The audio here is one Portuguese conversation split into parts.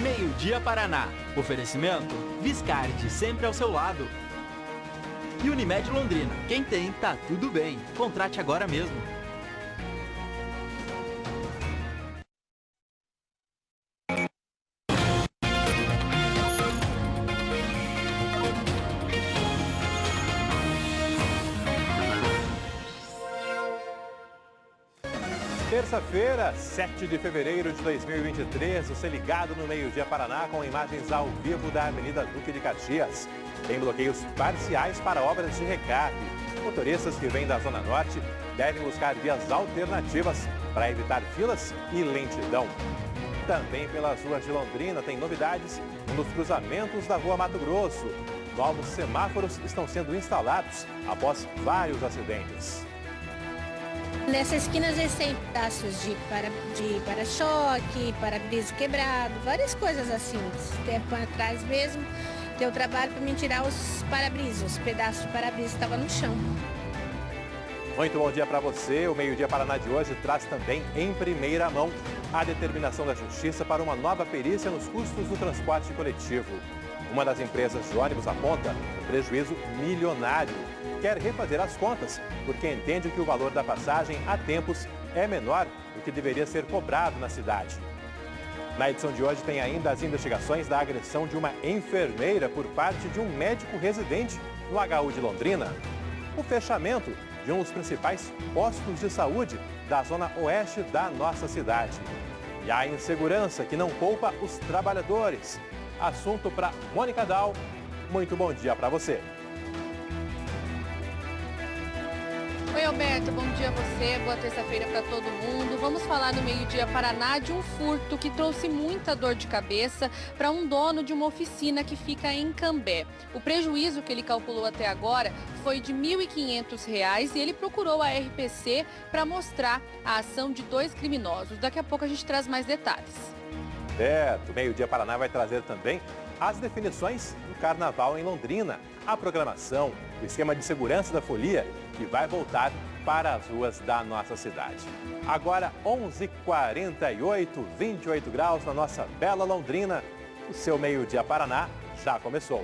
Meio-Dia Paraná. Oferecimento Viscardi, sempre ao seu lado. E Unimed Londrina. Quem tem, tá tudo bem. Contrate agora mesmo. Terça-feira, 7 de fevereiro de 2023, você ligado no Meio-Dia Paraná com imagens ao vivo da Avenida Duque de Caxias. Tem bloqueios parciais para obras de recarga. Motoristas que vêm da Zona Norte devem buscar vias alternativas para evitar filas e lentidão. Também pelas ruas de Londrina tem novidades nos cruzamentos da Rua Mato Grosso. Novos semáforos estão sendo instalados após vários acidentes. Nessa esquina, às vezes, tem pedaços de para-choque, para-brisa quebrado, várias coisas assim. Tempo atrás mesmo, deu trabalho para me tirar os para-brisas, os pedaços de para-brisa que estavam no chão. Muito bom dia para você. O Meio-Dia Paraná de hoje traz também em primeira mão a determinação da Justiça para uma nova perícia nos custos do transporte coletivo. Uma das empresas de ônibus aponta um prejuízo milionário. Quer refazer as contas, porque entende que o valor da passagem há tempos é menor do que deveria ser cobrado na cidade. Na edição de hoje tem ainda as investigações da agressão de uma enfermeira por parte de um médico residente no HU de Londrina. O fechamento de um dos principais postos de saúde da zona oeste da nossa cidade. E a insegurança que não poupa os trabalhadores. Assunto para Mônica Dal. Muito bom dia para você. Oi, Alberto, bom dia a você, boa terça-feira para todo mundo. Vamos falar no Meio-Dia Paraná de um furto que trouxe muita dor de cabeça para um dono de uma oficina que fica em Cambé. O prejuízo que ele calculou até agora foi de R$ 1.500 e ele procurou a RPC para mostrar a ação de dois criminosos. Daqui a pouco a gente traz mais detalhes. Certo, Meio-Dia Paraná vai trazer também as definições do Carnaval em Londrina, a programação, o esquema de segurança da folia que vai voltar para as ruas da nossa cidade. Agora 11h48, 28 graus na nossa bela Londrina. O seu Meio-Dia Paraná já começou.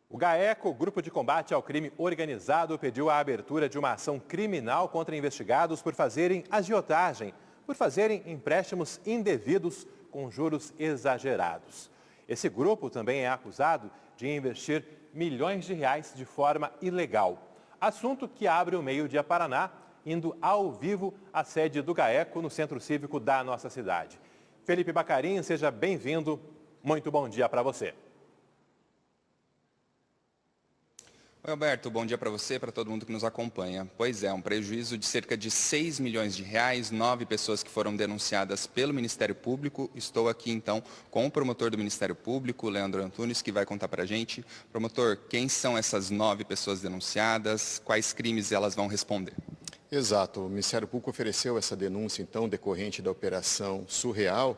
O GAECO, Grupo de Combate ao Crime Organizado, pediu a abertura de uma ação criminal contra investigados por fazerem agiotagem, por fazerem empréstimos indevidos com juros exagerados. Esse grupo também é acusado de investir milhões de reais de forma ilegal. Assunto que abre o Meio-Dia Paraná, indo ao vivo à sede do GAECO no Centro Cívico da nossa cidade. Felipe Bacarin, seja bem-vindo. Muito bom dia para você. Oi, Alberto, bom dia para você e para todo mundo que nos acompanha. Pois é, um prejuízo de cerca de 6 milhões de reais, 9 pessoas que foram denunciadas pelo Ministério Público. Estou aqui, então, com o promotor do Ministério Público, Leandro Antunes, que vai contar para a gente. Promotor, quem são essas 9 pessoas denunciadas? Quais crimes elas vão responder? Exato, o Ministério Público ofereceu essa denúncia, então, decorrente da Operação Surreal,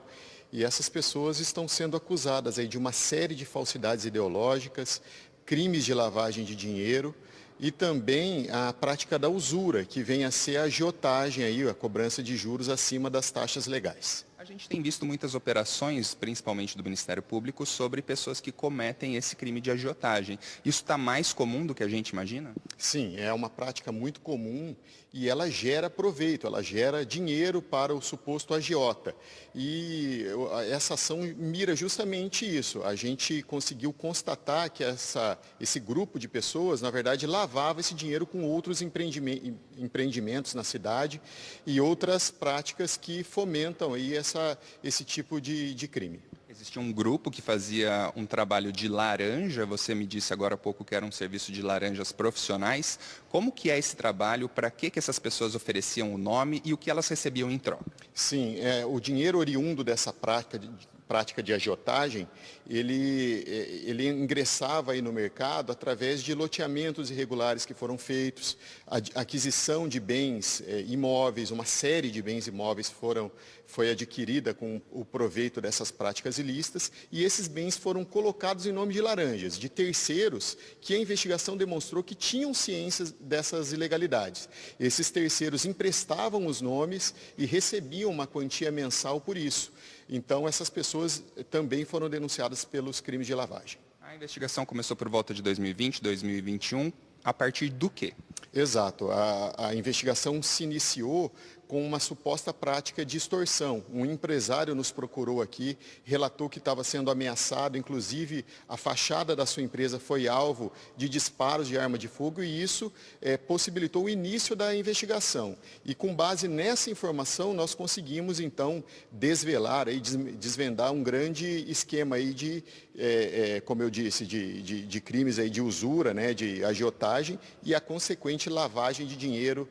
e essas pessoas estão sendo acusadas aí de uma série de falsidades ideológicas, crimes de lavagem de dinheiro e também a prática da usura, que vem a ser a agiotagem, aí, a cobrança de juros acima das taxas legais. A gente tem visto muitas operações, principalmente do Ministério Público, sobre pessoas que cometem esse crime de agiotagem. Isso está mais comum do que a gente imagina? Sim, é uma prática muito comum e ela gera proveito, ela gera dinheiro para o suposto agiota. E essa ação mira justamente isso. A gente conseguiu constatar que esse grupo de pessoas, na verdade, lavava esse dinheiro com outros empreendimentos na cidade e outras práticas que fomentam aí esse tipo de crime. Existia um grupo que fazia um trabalho de laranja, você me disse agora há pouco que era um serviço de laranjas profissionais. Como que é esse trabalho? Para que essas pessoas ofereciam o nome e o que elas recebiam em troca? Sim, o dinheiro oriundo dessa prática prática de agiotagem, ele ingressava aí no mercado através de loteamentos irregulares que foram feitos, aquisição de bens imóveis, uma série de bens imóveis foi adquirida com o proveito dessas práticas ilícitas, e esses bens foram colocados em nome de laranjas, de terceiros que a investigação demonstrou que tinham ciência dessas ilegalidades. Esses terceiros emprestavam os nomes e recebiam uma quantia mensal por isso. Então, essas pessoas também foram denunciadas pelos crimes de lavagem. A investigação começou por volta de 2020, 2021. A partir do quê? Exato. A investigação se iniciou com uma suposta prática de extorsão. Um empresário nos procurou aqui, relatou que estava sendo ameaçado, inclusive a fachada da sua empresa foi alvo de disparos de arma de fogo, e isso possibilitou o início da investigação. E com base nessa informação, nós conseguimos então desvelar, desvendar um grande esquema aí de, como eu disse, de crimes aí de usura, né, de agiotagem e a consequente lavagem de dinheiro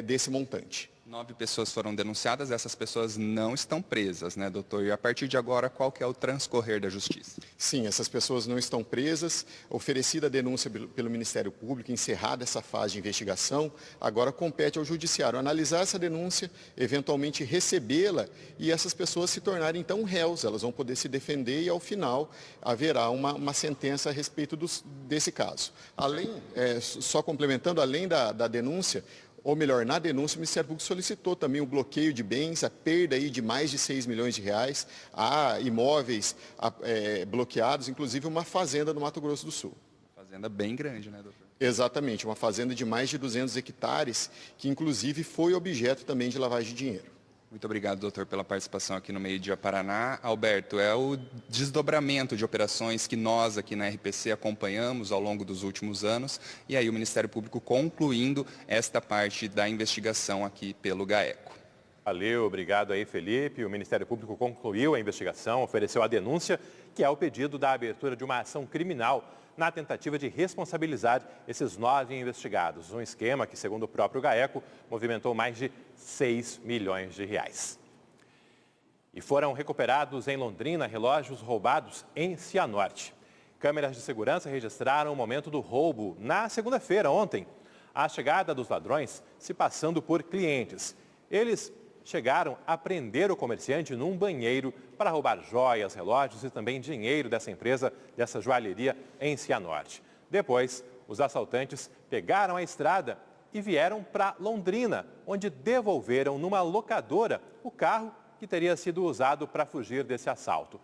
desse montante. 9 pessoas foram denunciadas, essas pessoas não estão presas, né, doutor? E a partir de agora, qual que é o transcorrer da justiça? Sim, essas pessoas não estão presas. Oferecida a denúncia pelo Ministério Público, encerrada essa fase de investigação, agora compete ao Judiciário analisar essa denúncia, eventualmente recebê-la, e essas pessoas se tornarem então réus. Elas vão poder se defender e, ao final, haverá uma sentença a respeito desse caso. Só complementando, além da denúncia, ou melhor, na denúncia, o Ministério Público solicitou também o bloqueio de bens, a perda aí de mais de 6 milhões de reais, há imóveis bloqueados, inclusive uma fazenda no Mato Grosso do Sul. Fazenda bem grande, né, doutor? Exatamente, uma fazenda de mais de 200 hectares, que inclusive foi objeto também de lavagem de dinheiro. Muito obrigado, doutor, pela participação aqui no Meio Dia Paraná. Alberto, é o desdobramento de operações que nós aqui na RPC acompanhamos ao longo dos últimos anos, e aí o Ministério Público concluindo esta parte da investigação aqui pelo GAECO. Valeu, obrigado aí, Felipe. O Ministério Público concluiu a investigação, ofereceu a denúncia, que é o pedido da abertura de uma ação criminal na tentativa de responsabilizar esses 9 investigados. Um esquema que, segundo o próprio GAECO, movimentou mais de 6 milhões de reais. E foram recuperados em Londrina relógios roubados em Cianorte. Câmeras de segurança registraram o momento do roubo na segunda-feira, ontem. A chegada dos ladrões se passando por clientes. Eles chegaram a prender o comerciante num banheiro para roubar joias, relógios e também dinheiro dessa empresa, dessa joalheria em Cianorte. Depois, os assaltantes pegaram a estrada e vieram para Londrina, onde devolveram numa locadora o carro que teria sido usado para fugir desse assalto.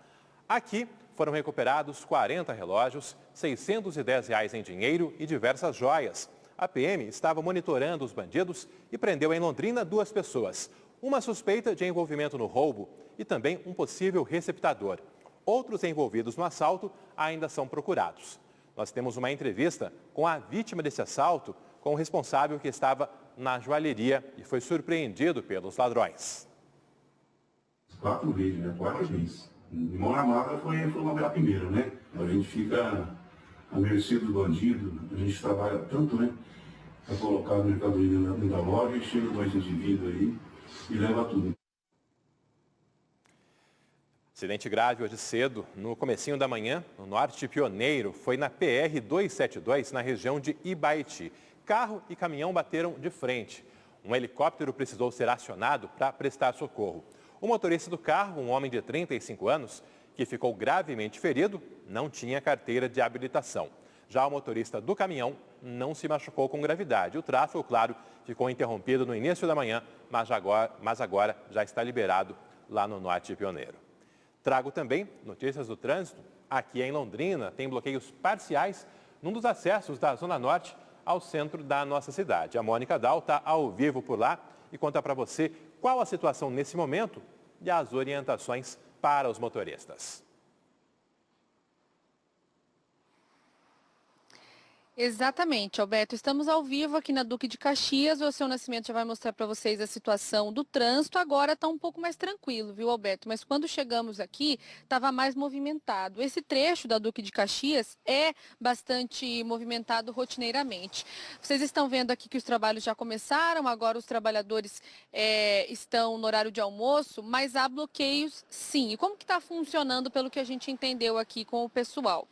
Aqui foram recuperados 40 relógios, R$ 610 em dinheiro e diversas joias. A PM estava monitorando os bandidos e prendeu em Londrina 2 pessoas. Uma suspeita de envolvimento no roubo e também um possível receptador. Outros envolvidos no assalto ainda são procurados. Nós temos uma entrevista com a vítima desse assalto, com o responsável que estava na joalheria e foi surpreendido pelos ladrões. 4 vezes, né? 4 vezes. De mão armada foi a primeira, né? A gente fica à mercê do bandido, a gente trabalha tanto, né? Para colocar a mercadoria dentro da loja e chega dois indivíduos aí e leva tudo. Acidente grave hoje cedo, no comecinho da manhã, no norte de Pioneiro, foi na PR-272, na região de Ibaiti. Carro e caminhão bateram de frente. Um helicóptero precisou ser acionado para prestar socorro. O motorista do carro, um homem de 35 anos, que ficou gravemente ferido, não tinha carteira de habilitação. Já o motorista do caminhão não se machucou com gravidade. O tráfego, claro, ficou interrompido no início da manhã, mas agora já está liberado lá no norte de Pioneiro. Trago também notícias do trânsito. Aqui em Londrina tem bloqueios parciais num dos acessos da Zona Norte ao centro da nossa cidade. A Mônica Dal está ao vivo por lá e conta para você qual a situação nesse momento e as orientações para os motoristas. Exatamente, Alberto. Estamos ao vivo aqui na Duque de Caxias. O Seu Nascimento já vai mostrar para vocês a situação do trânsito. Agora está um pouco mais tranquilo, viu, Alberto? Mas quando chegamos aqui, estava mais movimentado. Esse trecho da Duque de Caxias é bastante movimentado rotineiramente. Vocês estão vendo aqui que os trabalhos já começaram, agora os trabalhadores estão no horário de almoço, mas há bloqueios sim. E como que está funcionando pelo que a gente entendeu aqui com o pessoal?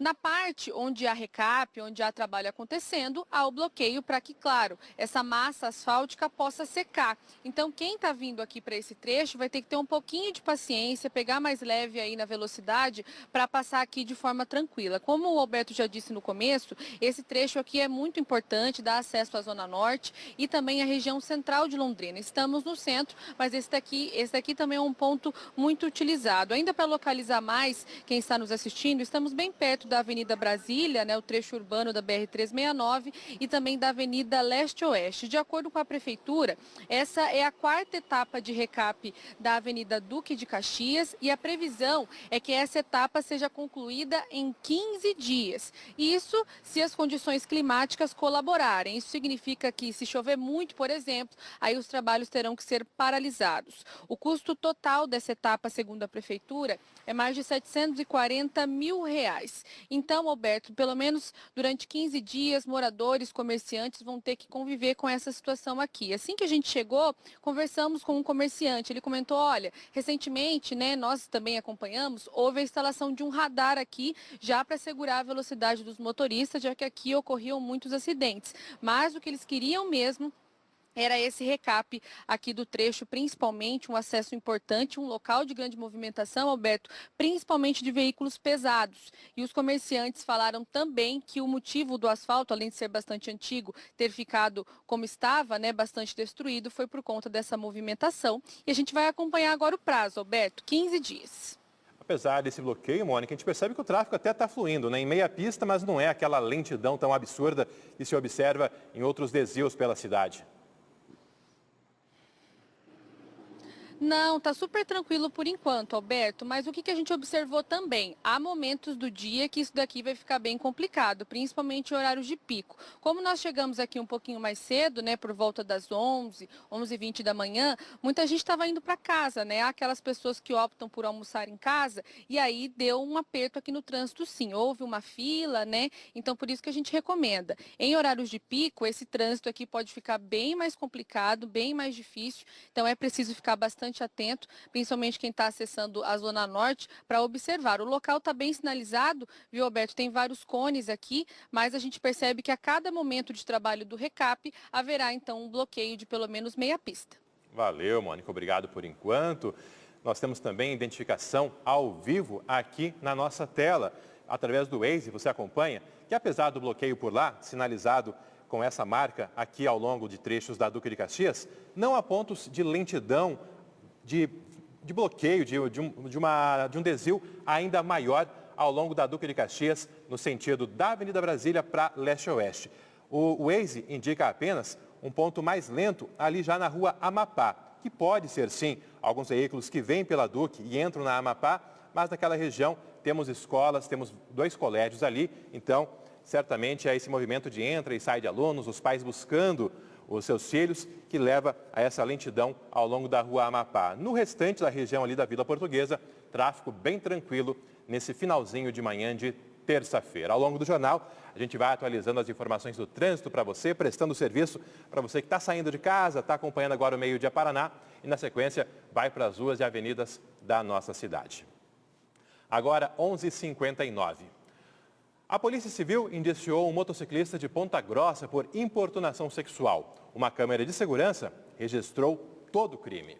Na parte onde há recap, onde há trabalho acontecendo, há o bloqueio para que, claro, essa massa asfáltica possa secar. Então, quem está vindo aqui para esse trecho vai ter que ter um pouquinho de paciência, pegar mais leve aí na velocidade para passar aqui de forma tranquila. Como o Alberto já disse no começo, esse trecho aqui é muito importante, dá acesso à Zona Norte e também à região central de Londrina. Estamos no centro, mas esse daqui também é um ponto muito utilizado. Ainda para localizar mais quem está nos assistindo, estamos bem perto da Avenida Brasília, né, o trecho urbano da BR-369 e também da Avenida Leste-Oeste. De acordo com a Prefeitura, essa é a 4ª etapa de recap da Avenida Duque de Caxias e a previsão é que essa etapa seja concluída em 15 dias. Isso se as condições climáticas colaborarem. Isso significa que se chover muito, por exemplo, aí os trabalhos terão que ser paralisados. O custo total dessa etapa, segundo a Prefeitura, é mais de R$740 mil. Então, Alberto, pelo menos durante 15 dias, moradores, comerciantes vão ter que conviver com essa situação aqui. Assim que a gente chegou, conversamos com um comerciante. Ele comentou, olha, recentemente, né, nós também acompanhamos, houve a instalação de um radar aqui, já para segurar a velocidade dos motoristas, já que aqui ocorriam muitos acidentes. Mas o que eles queriam mesmo era esse recap aqui do trecho, principalmente um acesso importante, um local de grande movimentação, Alberto, principalmente de veículos pesados. E os comerciantes falaram também que o motivo do asfalto, além de ser bastante antigo, ter ficado como estava, né, bastante destruído, foi por conta dessa movimentação. E a gente vai acompanhar agora o prazo, Alberto, 15 dias. Apesar desse bloqueio, Mônica, a gente percebe que o tráfego até está fluindo, né, em meia pista, mas não é aquela lentidão tão absurda que se observa em outros desvios pela cidade. Não, tá super tranquilo por enquanto, Alberto, mas o que a gente observou também? Há momentos do dia que isso daqui vai ficar bem complicado, principalmente em horários de pico. Como nós chegamos aqui um pouquinho mais cedo, né, por volta das 11h20 da manhã, muita gente estava indo para casa, né? Há aquelas pessoas que optam por almoçar em casa e aí deu um aperto aqui no trânsito sim, houve uma fila, né? Então por isso que a gente recomenda. Em horários de pico, esse trânsito aqui pode ficar bem mais complicado, bem mais difícil, então é preciso ficar bastante atento, principalmente quem está acessando a Zona Norte, para observar. O local está bem sinalizado, viu, Alberto? Tem vários cones aqui, mas a gente percebe que a cada momento de trabalho do recap, haverá então um bloqueio de pelo menos meia pista. Valeu, Mônica. Obrigado por enquanto. Nós temos também identificação ao vivo aqui na nossa tela. Através do Waze, você acompanha que apesar do bloqueio por lá, sinalizado com essa marca aqui ao longo de trechos da Duque de Caxias, não há pontos de lentidão, de bloqueio, de um desvio ainda maior ao longo da Duque de Caxias, no sentido da Avenida Brasília para leste-oeste. O Waze indica apenas um ponto mais lento ali já na rua Amapá, que pode ser sim alguns veículos que vêm pela Duque e entram na Amapá, mas naquela região temos escolas, temos 2 colégios ali, então certamente é esse movimento de entra e sai de alunos, os pais buscando os seus filhos, que leva a essa lentidão ao longo da rua Amapá. No restante da região ali da Vila Portuguesa, tráfego bem tranquilo nesse finalzinho de manhã de terça-feira. Ao longo do jornal, a gente vai atualizando as informações do trânsito para você, prestando serviço para você que está saindo de casa, está acompanhando agora o Meio-Dia Paraná e, na sequência, vai para as ruas e avenidas da nossa cidade. Agora, 11h59. A Polícia Civil indiciou um motociclista de Ponta Grossa por importunação sexual. Uma câmera de segurança registrou todo o crime.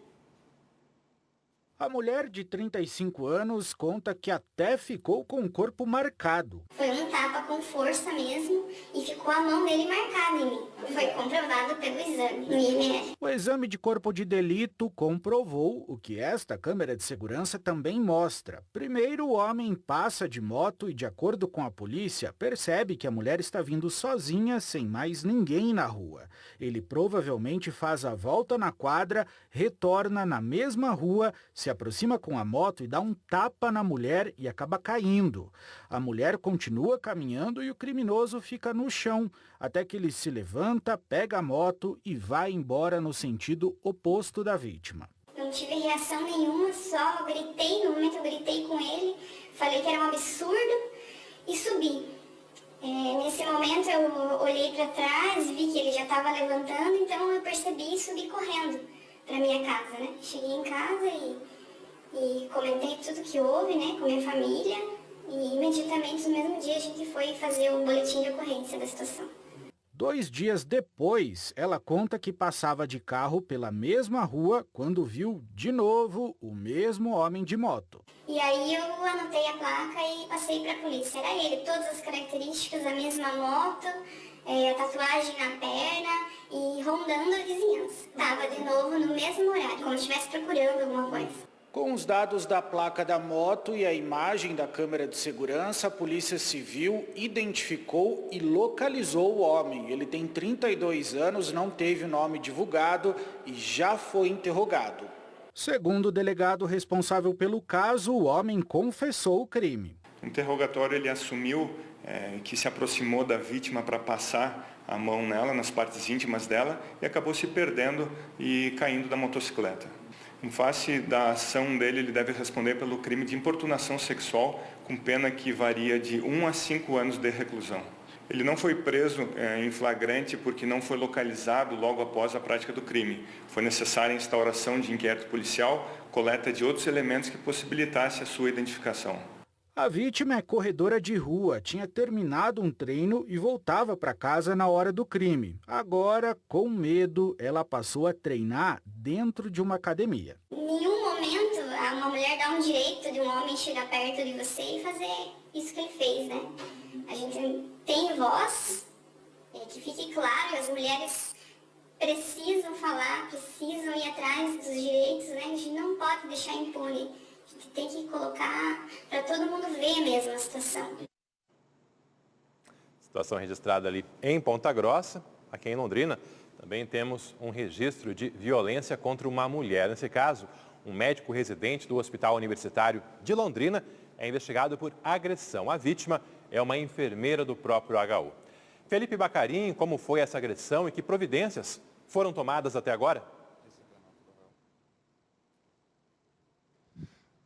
A mulher de 35 anos conta que até ficou com o corpo marcado. Foi um tapa com força mesmo e ficou a mão dele marcada em mim. Foi comprovado pelo exame no IML. O exame de corpo de delito comprovou o que esta câmera de segurança também mostra. Primeiro, o homem passa de moto e, de acordo com a polícia, percebe que a mulher está vindo sozinha, sem mais ninguém na rua. Ele provavelmente faz a volta na quadra, retorna na mesma rua, se aproxima com a moto e dá um tapa na mulher e acaba caindo. A mulher continua caminhando caminhando e o criminoso fica no chão, até que ele se levanta, pega a moto e vai embora no sentido oposto da vítima. Não tive reação nenhuma, só gritei, no momento eu gritei com ele, falei que era um absurdo e subi. Nesse momento eu olhei para trás, vi que ele já estava levantando, então eu percebi e subi correndo para minha casa, né? Cheguei em casa e comentei tudo que houve, né, com minha família, e imediatamente no mesmo dia a gente foi fazer o boletim de ocorrência da situação. 2 dias depois, ela conta que passava de carro pela mesma rua quando viu de novo o mesmo homem de moto. E aí eu anotei a placa e passei para a polícia. Era ele, todas as características, a mesma moto, a tatuagem na perna e rondando a vizinhança. Estava de novo no mesmo horário, como se estivesse procurando alguma coisa. Com os dados da placa da moto e a imagem da câmera de segurança, a Polícia Civil identificou e localizou o homem. Ele tem 32 anos, não teve o nome divulgado e já foi interrogado. Segundo o delegado responsável pelo caso, o homem confessou o crime. No interrogatório ele assumiu que se aproximou da vítima para passar a mão nela, nas partes íntimas dela, e acabou se perdendo e caindo da motocicleta. Em face da ação dele, ele deve responder pelo crime de importunação sexual, com pena que varia de 1 a 5 anos de reclusão. Ele não foi preso em flagrante porque não foi localizado logo após a prática do crime. Foi necessária a instauração de inquérito policial, coleta de outros elementos que possibilitasse a sua identificação. A vítima é corredora de rua, tinha terminado um treino e voltava para casa na hora do crime. Agora, com medo, ela passou a treinar dentro de uma academia. Em nenhum momento uma mulher dá um direito de um homem chegar perto de você e fazer isso que ele fez, né? A gente tem voz, que fique claro, as mulheres precisam falar, precisam ir atrás dos direitos, né? A gente não pode deixar impune. A gente tem que colocar para todo mundo ver mesmo a situação. Situação registrada ali em Ponta Grossa, aqui em Londrina. Também temos um registro de violência contra uma mulher. Nesse caso, um médico residente do Hospital Universitário de Londrina é investigado por agressão. A vítima é uma enfermeira do próprio HU. Felipe Bacarim, como foi essa agressão e que providências foram tomadas até agora?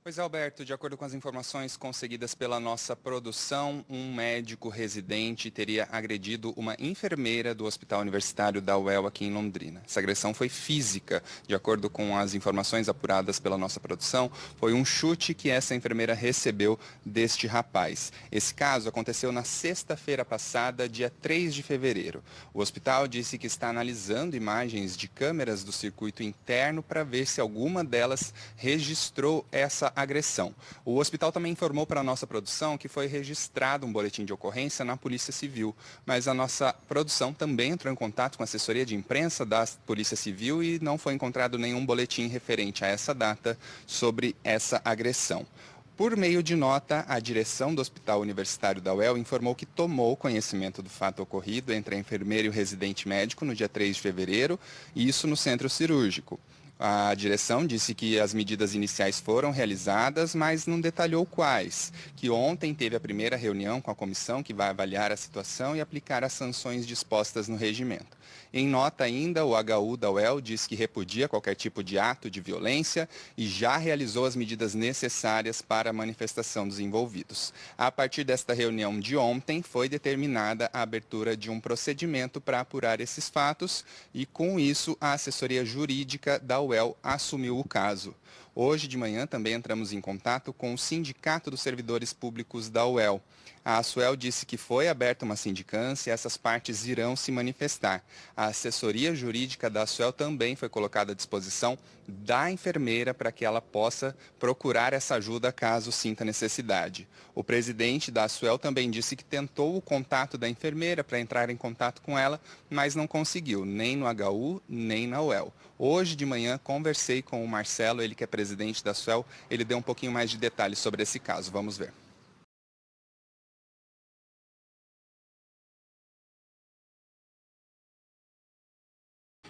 Pois é, Alberto, de acordo com as informações conseguidas pela nossa produção, um médico residente teria agredido uma enfermeira do Hospital Universitário da UEL aqui em Londrina. Essa agressão foi física, de acordo com as informações apuradas pela nossa produção, foi um chute que essa enfermeira recebeu deste rapaz. Esse caso aconteceu na sexta-feira passada, dia 3 de fevereiro. O hospital disse que está analisando imagens de câmeras do circuito interno para ver se alguma delas registrou essa agressão. O hospital também informou para a nossa produção que foi registrado um boletim de ocorrência na Polícia Civil, mas a nossa produção também entrou em contato com a assessoria de imprensa da Polícia Civil e não foi encontrado nenhum boletim referente a essa data sobre essa agressão. Por meio de nota, a direção do Hospital Universitário da UEL informou que tomou conhecimento do fato ocorrido entre a enfermeira e o residente médico no dia 3 de fevereiro, e isso no centro cirúrgico. A direção disse que as medidas iniciais foram realizadas, mas não detalhou quais. Que ontem teve a primeira reunião com a comissão que vai avaliar a situação e aplicar as sanções dispostas no regimento. Em nota ainda, o HU da UEL diz que repudia qualquer tipo de ato de violência e já realizou as medidas necessárias para a manifestação dos envolvidos. A partir desta reunião de ontem, foi determinada a abertura de um procedimento para apurar esses fatos e, com isso, a assessoria jurídica da UEL assumiu o caso. Hoje de manhã também entramos em contato com o Sindicato dos Servidores Públicos da UEL. A ASUEL disse que foi aberta uma sindicância e essas partes irão se manifestar. A assessoria jurídica da ASUEL também foi colocada à disposição da enfermeira para que ela possa procurar essa ajuda caso sinta necessidade. O presidente da ASUEL também disse que tentou o contato da enfermeira para entrar em contato com ela, mas não conseguiu, nem no HU, nem na UEL. Hoje de manhã conversei com o Marcelo, ele que é presidente da ASUEL, ele deu um pouquinho mais de detalhes sobre esse caso. Vamos ver.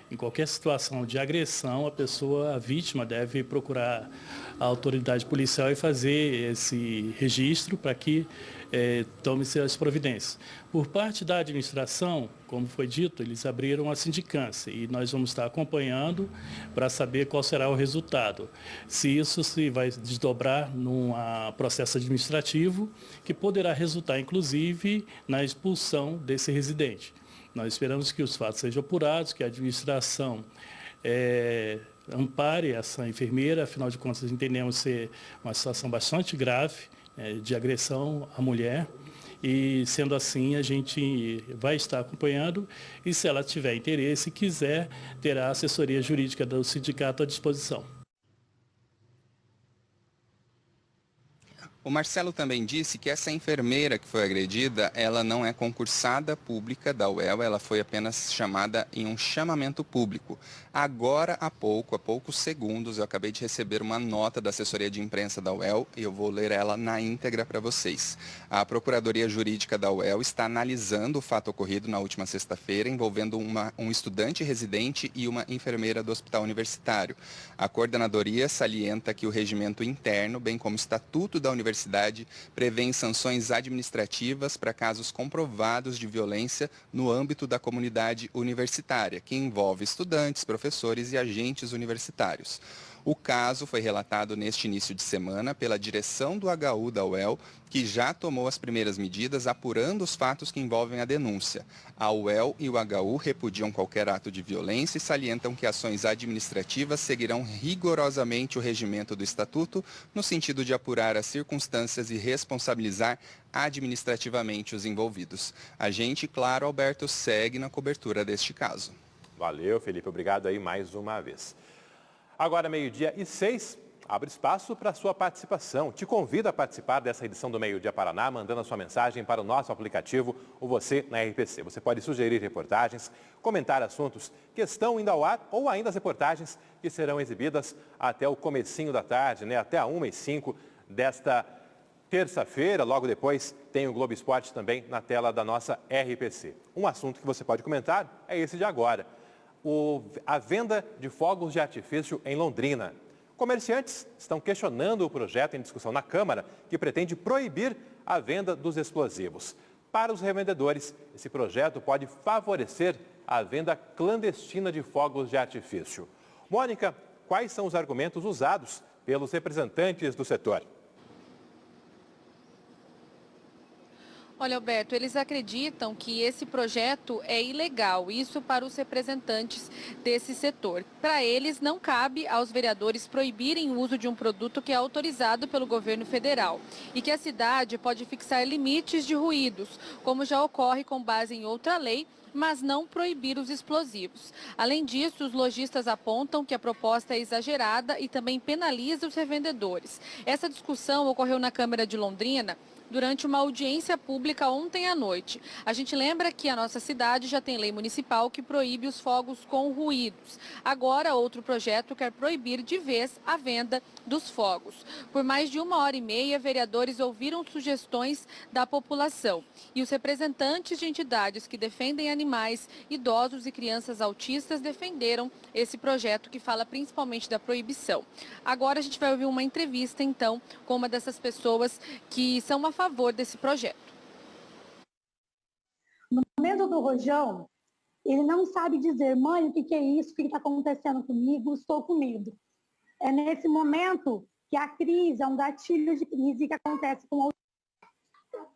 Em qualquer situação de agressão, a vítima deve procurar a autoridade policial e fazer esse registro para que tome-se as providências. Por parte da administração, como foi dito, eles abriram a sindicância e nós vamos estar acompanhando para saber qual será o resultado. Se isso se vai desdobrar num processo administrativo que poderá resultar, inclusive, na expulsão desse residente. Nós esperamos que os fatos sejam apurados, que a administração ampare essa enfermeira, afinal de contas entendemos ser uma situação bastante grave de agressão à mulher e, sendo assim, a gente vai estar acompanhando e, se ela tiver interesse e quiser, terá a assessoria jurídica do sindicato à disposição. O Marcelo também disse que essa enfermeira que foi agredida, ela não é concursada pública da UEL, ela foi apenas chamada em um chamamento público. Agora, há poucos segundos, eu acabei de receber uma nota da assessoria de imprensa da UEL e eu vou ler ela na íntegra para vocês. A Procuradoria Jurídica da UEL está analisando o fato ocorrido na última sexta-feira, envolvendo um estudante residente e uma enfermeira do Hospital Universitário. A coordenadoria salienta que o regimento interno, bem como o estatuto da universidade, prevê sanções administrativas para casos comprovados de violência no âmbito da comunidade universitária, que envolve estudantes, professores e agentes universitários. O caso foi relatado neste início de semana pela direção do HU da UEL, que já tomou as primeiras medidas apurando os fatos que envolvem a denúncia. A UEL e o HU repudiam qualquer ato de violência e salientam que ações administrativas seguirão rigorosamente o regimento do Estatuto, no sentido de apurar as circunstâncias e responsabilizar administrativamente os envolvidos. A gente, claro, Alberto, segue na cobertura deste caso. Valeu, Felipe. Obrigado aí mais uma vez. Agora, 12:06, abre espaço para a sua participação. Te convido a participar dessa edição do Meio Dia Paraná, mandando a sua mensagem para o nosso aplicativo, o Você na RPC. Você pode sugerir reportagens, comentar assuntos que estão indo ao ar ou ainda as reportagens que serão exibidas até o comecinho da tarde, até a 1h05 desta terça-feira. Logo depois tem o Globo Esporte também na tela da nossa RPC. Um assunto que você pode comentar é esse de agora. A venda de fogos de artifício em Londrina. Comerciantes estão questionando o projeto em discussão na Câmara, que pretende proibir a venda dos explosivos. Para os revendedores, esse projeto pode favorecer a venda clandestina de fogos de artifício. Mônica, quais são os argumentos usados pelos representantes do setor? Olha, Alberto, eles acreditam que esse projeto é ilegal, isso para os representantes desse setor. Para eles, não cabe aos vereadores proibirem o uso de um produto que é autorizado pelo governo federal e que a cidade pode fixar limites de ruídos, como já ocorre com base em outra lei, mas não proibir os explosivos. Além disso, os lojistas apontam que a proposta é exagerada e também penaliza os revendedores. Essa discussão ocorreu na Câmara de Londrina durante uma audiência pública ontem à noite. A gente lembra que a nossa cidade já tem lei municipal que proíbe os fogos com ruídos. Agora, outro projeto quer proibir de vez a venda dos fogos. Por mais de 1h30, vereadores ouviram sugestões da população. E os representantes de entidades que defendem animais, idosos e crianças autistas defenderam esse projeto que fala principalmente da proibição. Agora a gente vai ouvir uma entrevista, então, com uma dessas pessoas que são a favor desse projeto. No momento do rojão, ele não sabe dizer, mãe, o que é isso? O que está acontecendo comigo? Estou com medo. É nesse momento que a crise, é um gatilho de crise que acontece com o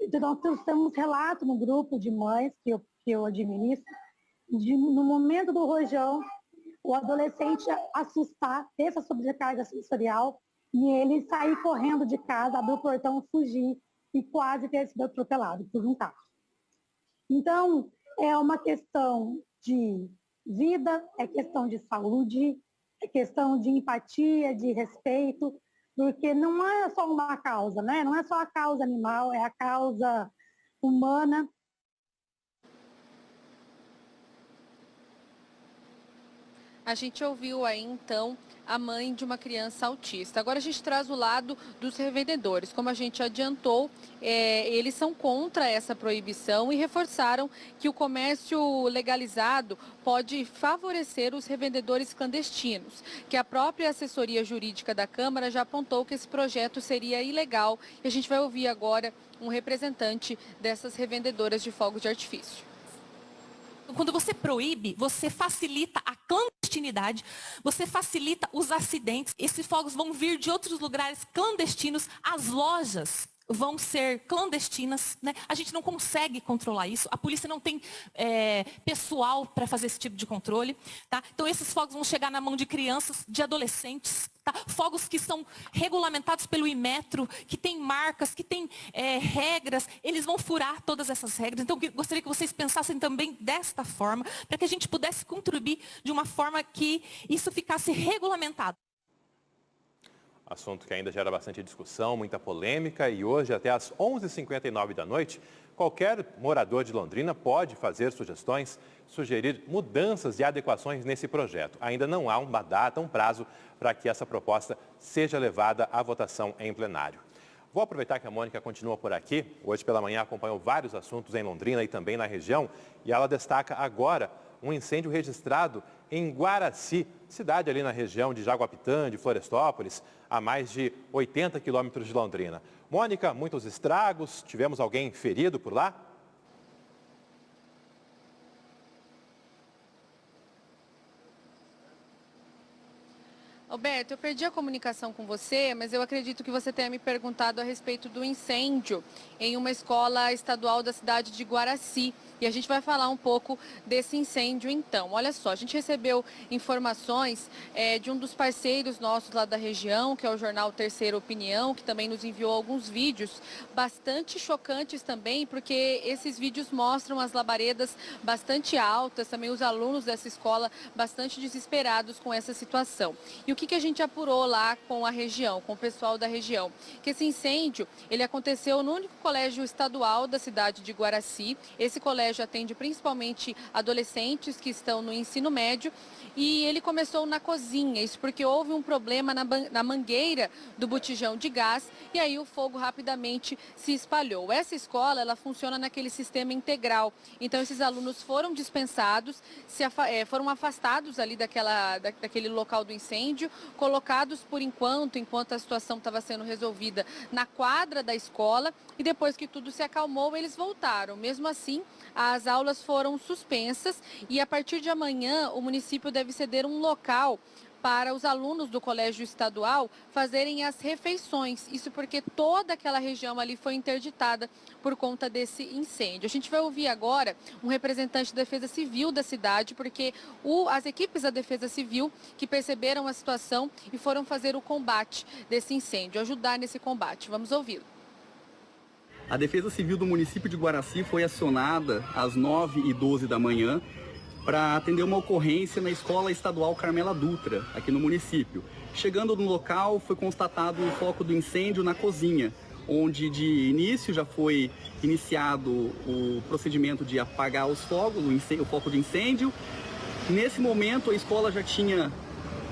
Então, nós temos relato no grupo de mães que eu administro, no momento do rojão, o adolescente assustar, ter essa sobrecarga sensorial e ele sair correndo de casa, abrir o portão, fugir e quase ter sido atropelado por um carro. Então, é uma questão de vida, é questão de saúde, é questão de empatia, de respeito, porque não é só uma causa, né? Não é só a causa animal, é a causa humana. A gente ouviu aí, então, a mãe de uma criança autista. Agora a gente traz o lado dos revendedores. Como a gente adiantou, eles são contra essa proibição e reforçaram que o comércio legalizado pode favorecer os revendedores clandestinos, que a própria assessoria jurídica da Câmara já apontou que esse projeto seria ilegal. E a gente vai ouvir agora um representante dessas revendedoras de fogos de artifício. Quando você proíbe, você facilita a clandestinidade, você facilita os acidentes. Esses fogos vão vir de outros lugares clandestinos, as lojas vão ser clandestinas, né? A gente não consegue controlar isso, a polícia não tem pessoal para fazer esse tipo de controle, tá? Então esses fogos vão chegar na mão de crianças, de adolescentes, tá? Fogos que são regulamentados pelo Inmetro, que tem marcas, que tem regras, eles vão furar todas essas regras. Então eu gostaria que vocês pensassem também desta forma, para que a gente pudesse contribuir de uma forma que isso ficasse regulamentado. Assunto que ainda gera bastante discussão, muita polêmica, e hoje até às 11h59 da noite, qualquer morador de Londrina pode fazer sugestões, sugerir mudanças e adequações nesse projeto. Ainda não há uma data, um prazo para que essa proposta seja levada à votação em plenário. Vou aproveitar que a Mônica continua por aqui. Hoje pela manhã acompanhou vários assuntos em Londrina e também na região, e ela destaca agora um incêndio registrado em Guaraci, cidade ali na região de Jaguapitã, de Florestópolis, a mais de 80 quilômetros de Londrina. Mônica, muitos estragos, tivemos alguém ferido por lá? Alberto, eu perdi a comunicação com você, mas eu acredito que você tenha me perguntado a respeito do incêndio em uma escola estadual da cidade de Guaraci. E a gente vai falar um pouco desse incêndio então. Olha só, a gente recebeu informações de um dos parceiros nossos lá da região, que é o jornal Terceira Opinião, que também nos enviou alguns vídeos bastante chocantes também, porque esses vídeos mostram as labaredas bastante altas, também os alunos dessa escola bastante desesperados com essa situação. E o que a gente apurou lá com a região, com o pessoal da região? Que esse incêndio, ele aconteceu no único colégio estadual da cidade de Guaraci. Esse colégio atende principalmente adolescentes que estão no ensino médio, e ele começou na cozinha, isso porque houve um problema na mangueira do botijão de gás, e aí o fogo rapidamente se espalhou. Essa escola, ela funciona naquele sistema integral, então esses alunos foram dispensados, foram afastados ali daquele local do incêndio, colocados por enquanto a situação estava sendo resolvida na quadra da escola, e depois que tudo se acalmou, eles voltaram. Mesmo assim, as aulas foram suspensas, e a partir de amanhã o município deve ceder um local para os alunos do colégio estadual fazerem as refeições. Isso porque toda aquela região ali foi interditada por conta desse incêndio. A gente vai ouvir agora um representante da Defesa Civil da cidade, porque as equipes da Defesa Civil que perceberam a situação e foram fazer o combate desse incêndio, ajudar nesse combate. Vamos ouvi-lo. A Defesa Civil do município de Guaraci foi acionada às 9h12 da manhã para atender uma ocorrência na Escola Estadual Carmela Dutra, aqui no município. Chegando no local, foi constatado o foco do incêndio na cozinha, onde de início já foi iniciado o procedimento de apagar os fogos, o foco de incêndio. Nesse momento, a escola já tinha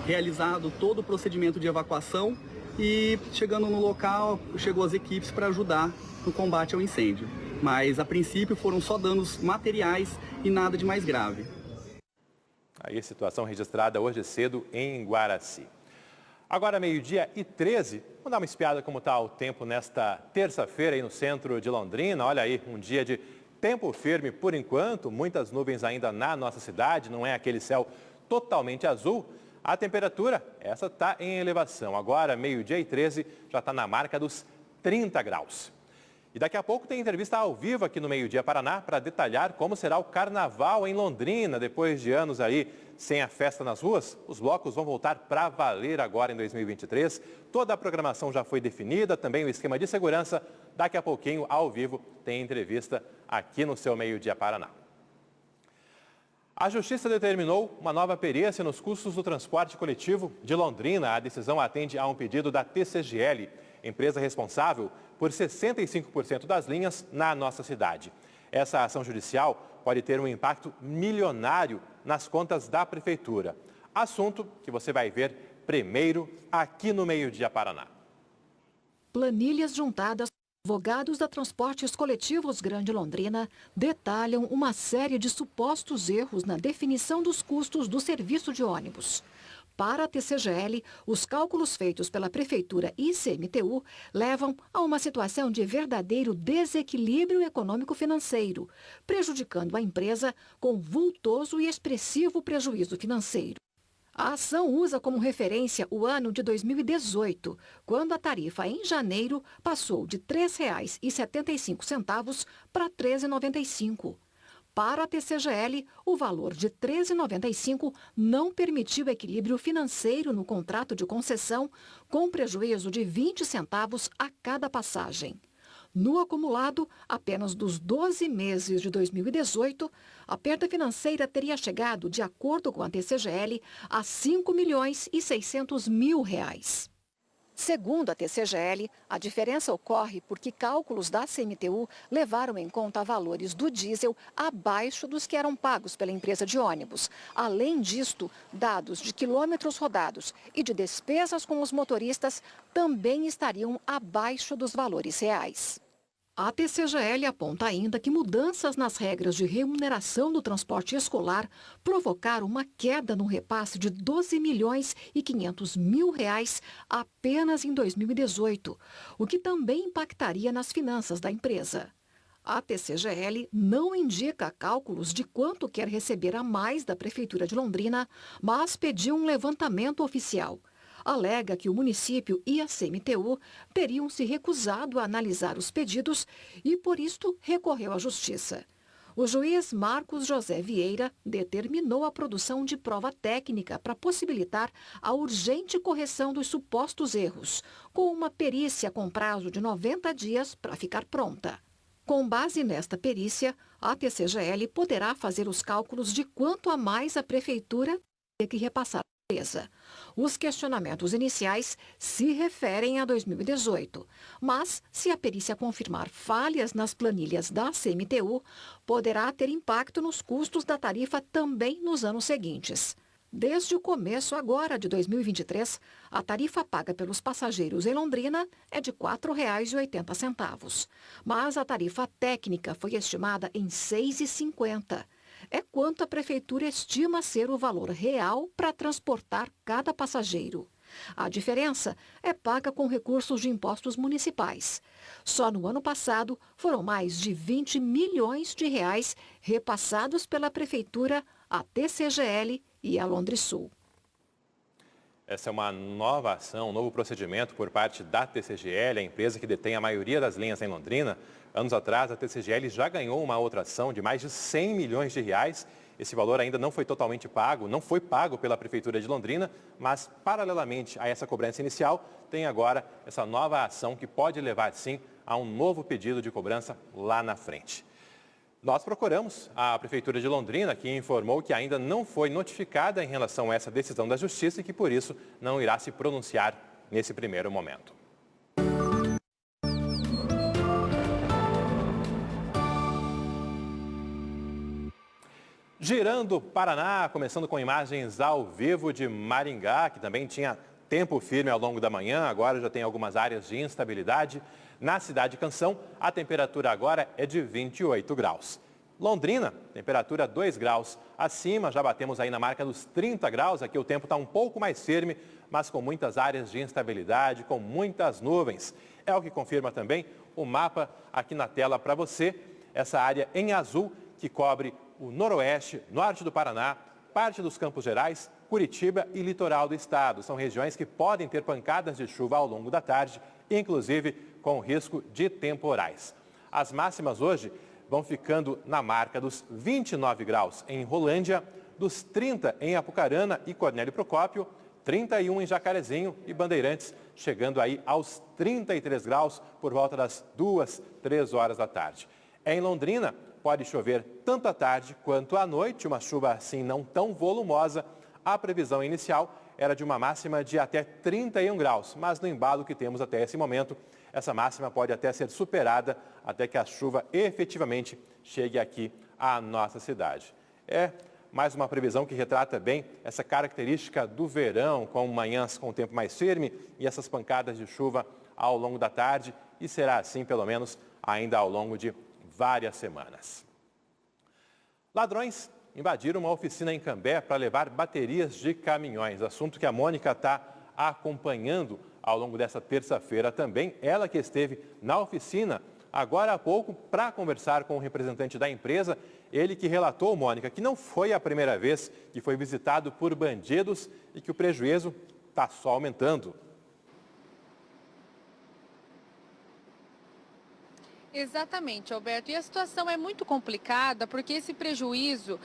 realizado todo o procedimento de evacuação e, chegando no local, chegou as equipes para ajudar no combate ao incêndio. Mas, a princípio, foram só danos materiais e nada de mais grave. Aí, situação registrada hoje cedo em Guaraci. Agora, 12h13, vamos dar uma espiada como está o tempo nesta terça-feira aí no centro de Londrina. Olha aí, um dia de tempo firme por enquanto, muitas nuvens ainda na nossa cidade, não é aquele céu totalmente azul. A temperatura, essa está em elevação. Agora, 12h13, já está na marca dos 30 graus. E daqui a pouco tem entrevista ao vivo aqui no Meio Dia Paraná para detalhar como será o carnaval em Londrina. Depois de anos aí sem a festa nas ruas, os blocos vão voltar para valer agora em 2023. Toda a programação já foi definida, também o esquema de segurança. Daqui a pouquinho, ao vivo, tem entrevista aqui no seu Meio Dia Paraná. A Justiça determinou uma nova perícia nos custos do transporte coletivo de Londrina. A decisão atende a um pedido da TCGL, empresa responsável por 65% das linhas na nossa cidade. Essa ação judicial pode ter um impacto milionário nas contas da Prefeitura. Assunto que você vai ver primeiro aqui no Meio Dia Paraná. Planilhas juntadas. Advogados da Transportes Coletivos Grande Londrina detalham uma série de supostos erros na definição dos custos do serviço de ônibus. Para a TCGL, os cálculos feitos pela Prefeitura e ICMTU levam a uma situação de verdadeiro desequilíbrio econômico-financeiro, prejudicando a empresa com vultoso e expressivo prejuízo financeiro. A ação usa como referência o ano de 2018, quando a tarifa em janeiro passou de R$ 3,75 para R$ 13,95. Para a TCGL, o valor de R$ 13,95 não permitiu equilíbrio financeiro no contrato de concessão, com prejuízo de 20 centavos a cada passagem. No acumulado, apenas dos 12 meses de 2018, a perda financeira teria chegado, de acordo com a TCGL, a R$ 5.600.000. Segundo a TCGL, a diferença ocorre porque cálculos da CMTU levaram em conta valores do diesel abaixo dos que eram pagos pela empresa de ônibus. Além disto, dados de quilômetros rodados e de despesas com os motoristas também estariam abaixo dos valores reais. A TCGL aponta ainda que mudanças nas regras de remuneração do transporte escolar provocaram uma queda no repasse de R$ 12.500.000 apenas em 2018, o que também impactaria nas finanças da empresa. A TCGL não indica cálculos de quanto quer receber a mais da Prefeitura de Londrina, mas pediu um levantamento oficial. Alega que o município e a CMTU teriam se recusado a analisar os pedidos e, por isto, recorreu à Justiça. O juiz Marcos José Vieira determinou a produção de prova técnica para possibilitar a urgente correção dos supostos erros, com uma perícia com prazo de 90 dias para ficar pronta. Com base nesta perícia, a TCGL poderá fazer os cálculos de quanto a mais a Prefeitura tem que repassar. Os questionamentos iniciais se referem a 2018, mas se a perícia confirmar falhas nas planilhas da CMTU, poderá ter impacto nos custos da tarifa também nos anos seguintes. Desde o começo agora de 2023, a tarifa paga pelos passageiros em Londrina é de R$ 4,80, mas a tarifa técnica foi estimada em R$ 6,50. É quanto a Prefeitura estima ser o valor real para transportar cada passageiro. A diferença é paga com recursos de impostos municipais. Só no ano passado, foram mais de 20 milhões de reais repassados pela Prefeitura à TCGL e à Londrisul. Essa é uma nova ação, um novo procedimento por parte da TCGL, a empresa que detém a maioria das linhas em Londrina. Anos atrás, a TCGL já ganhou uma outra ação de mais de 100 milhões de reais. Esse valor ainda não foi totalmente pago, não foi pago pela Prefeitura de Londrina, mas, paralelamente a essa cobrança inicial, tem agora essa nova ação que pode levar, sim, a um novo pedido de cobrança lá na frente. Nós procuramos a Prefeitura de Londrina, que informou que ainda não foi notificada em relação a essa decisão da Justiça e que, por isso, não irá se pronunciar nesse primeiro momento. Girando Paraná, começando com imagens ao vivo de Maringá, que também tinha tempo firme ao longo da manhã, agora já tem algumas áreas de instabilidade. Na cidade de Canção, a temperatura agora é de 28 graus. Londrina, temperatura 2 graus acima, já batemos aí na marca dos 30 graus. Aqui o tempo está um pouco mais firme, mas com muitas áreas de instabilidade, com muitas nuvens. É o que confirma também o mapa aqui na tela para você, essa área em azul que cobre o noroeste, norte do Paraná, parte dos Campos Gerais, Curitiba e litoral do estado. São regiões que podem ter pancadas de chuva ao longo da tarde, inclusive com risco de temporais. As máximas hoje vão ficando na marca dos 29 graus em Rolândia, dos 30 em Apucarana e Cornélio Procópio, 31 em Jacarezinho e Bandeirantes, chegando aí aos 33 graus por volta das 2, 3 horas da tarde. Em Londrina, pode chover tanto à tarde quanto à noite, uma chuva assim não tão volumosa. A previsão inicial era de uma máxima de até 31 graus, mas no embalo que temos até esse momento, essa máxima pode até ser superada até que a chuva efetivamente chegue aqui à nossa cidade. É mais uma previsão que retrata bem essa característica do verão, com manhãs com o tempo mais firme e essas pancadas de chuva ao longo da tarde, e será assim pelo menos ainda ao longo de várias semanas. Ladrões invadiram uma oficina em Cambé para levar baterias de caminhões, assunto que a Mônica está acompanhando ao longo dessa terça-feira também. Ela que esteve na oficina agora há pouco para conversar com o representante da empresa, ele que relatou, Mônica, que não foi a primeira vez que foi visitado por bandidos e que o prejuízo está só aumentando. Exatamente, Alberto. E a situação é muito complicada porque esse prejuízo,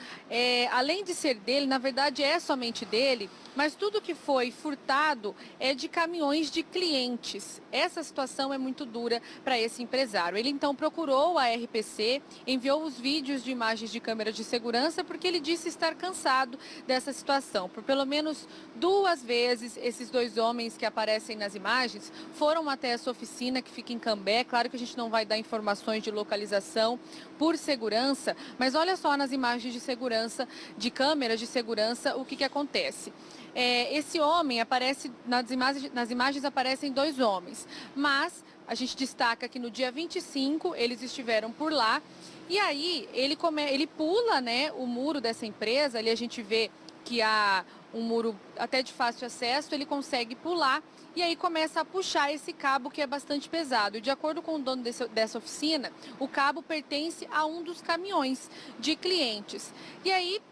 além de ser dele, na verdade é somente dele, mas tudo que foi furtado é de caminhões de clientes. Essa situação é muito dura para esse empresário. Ele então procurou a RPC, enviou os vídeos de imagens de câmeras de segurança porque ele disse estar cansado dessa situação. Por pelo menos 2 vezes, esses 2 homens que aparecem nas imagens foram até essa oficina que fica em Cambé. Claro que a gente não vai dar informações de localização por segurança, mas olha só nas imagens de segurança, de câmeras de segurança, o que acontece. Esse homem aparece, nas imagens aparecem 2 homens, mas a gente destaca que no dia 25 eles estiveram por lá e aí ele pula, né, o muro dessa empresa, ali a gente vê que há um muro até de fácil acesso, ele consegue pular e aí começa a puxar esse cabo que é bastante pesado. E de acordo com o dono dessa oficina, o cabo pertence a um dos caminhões de clientes. E aí,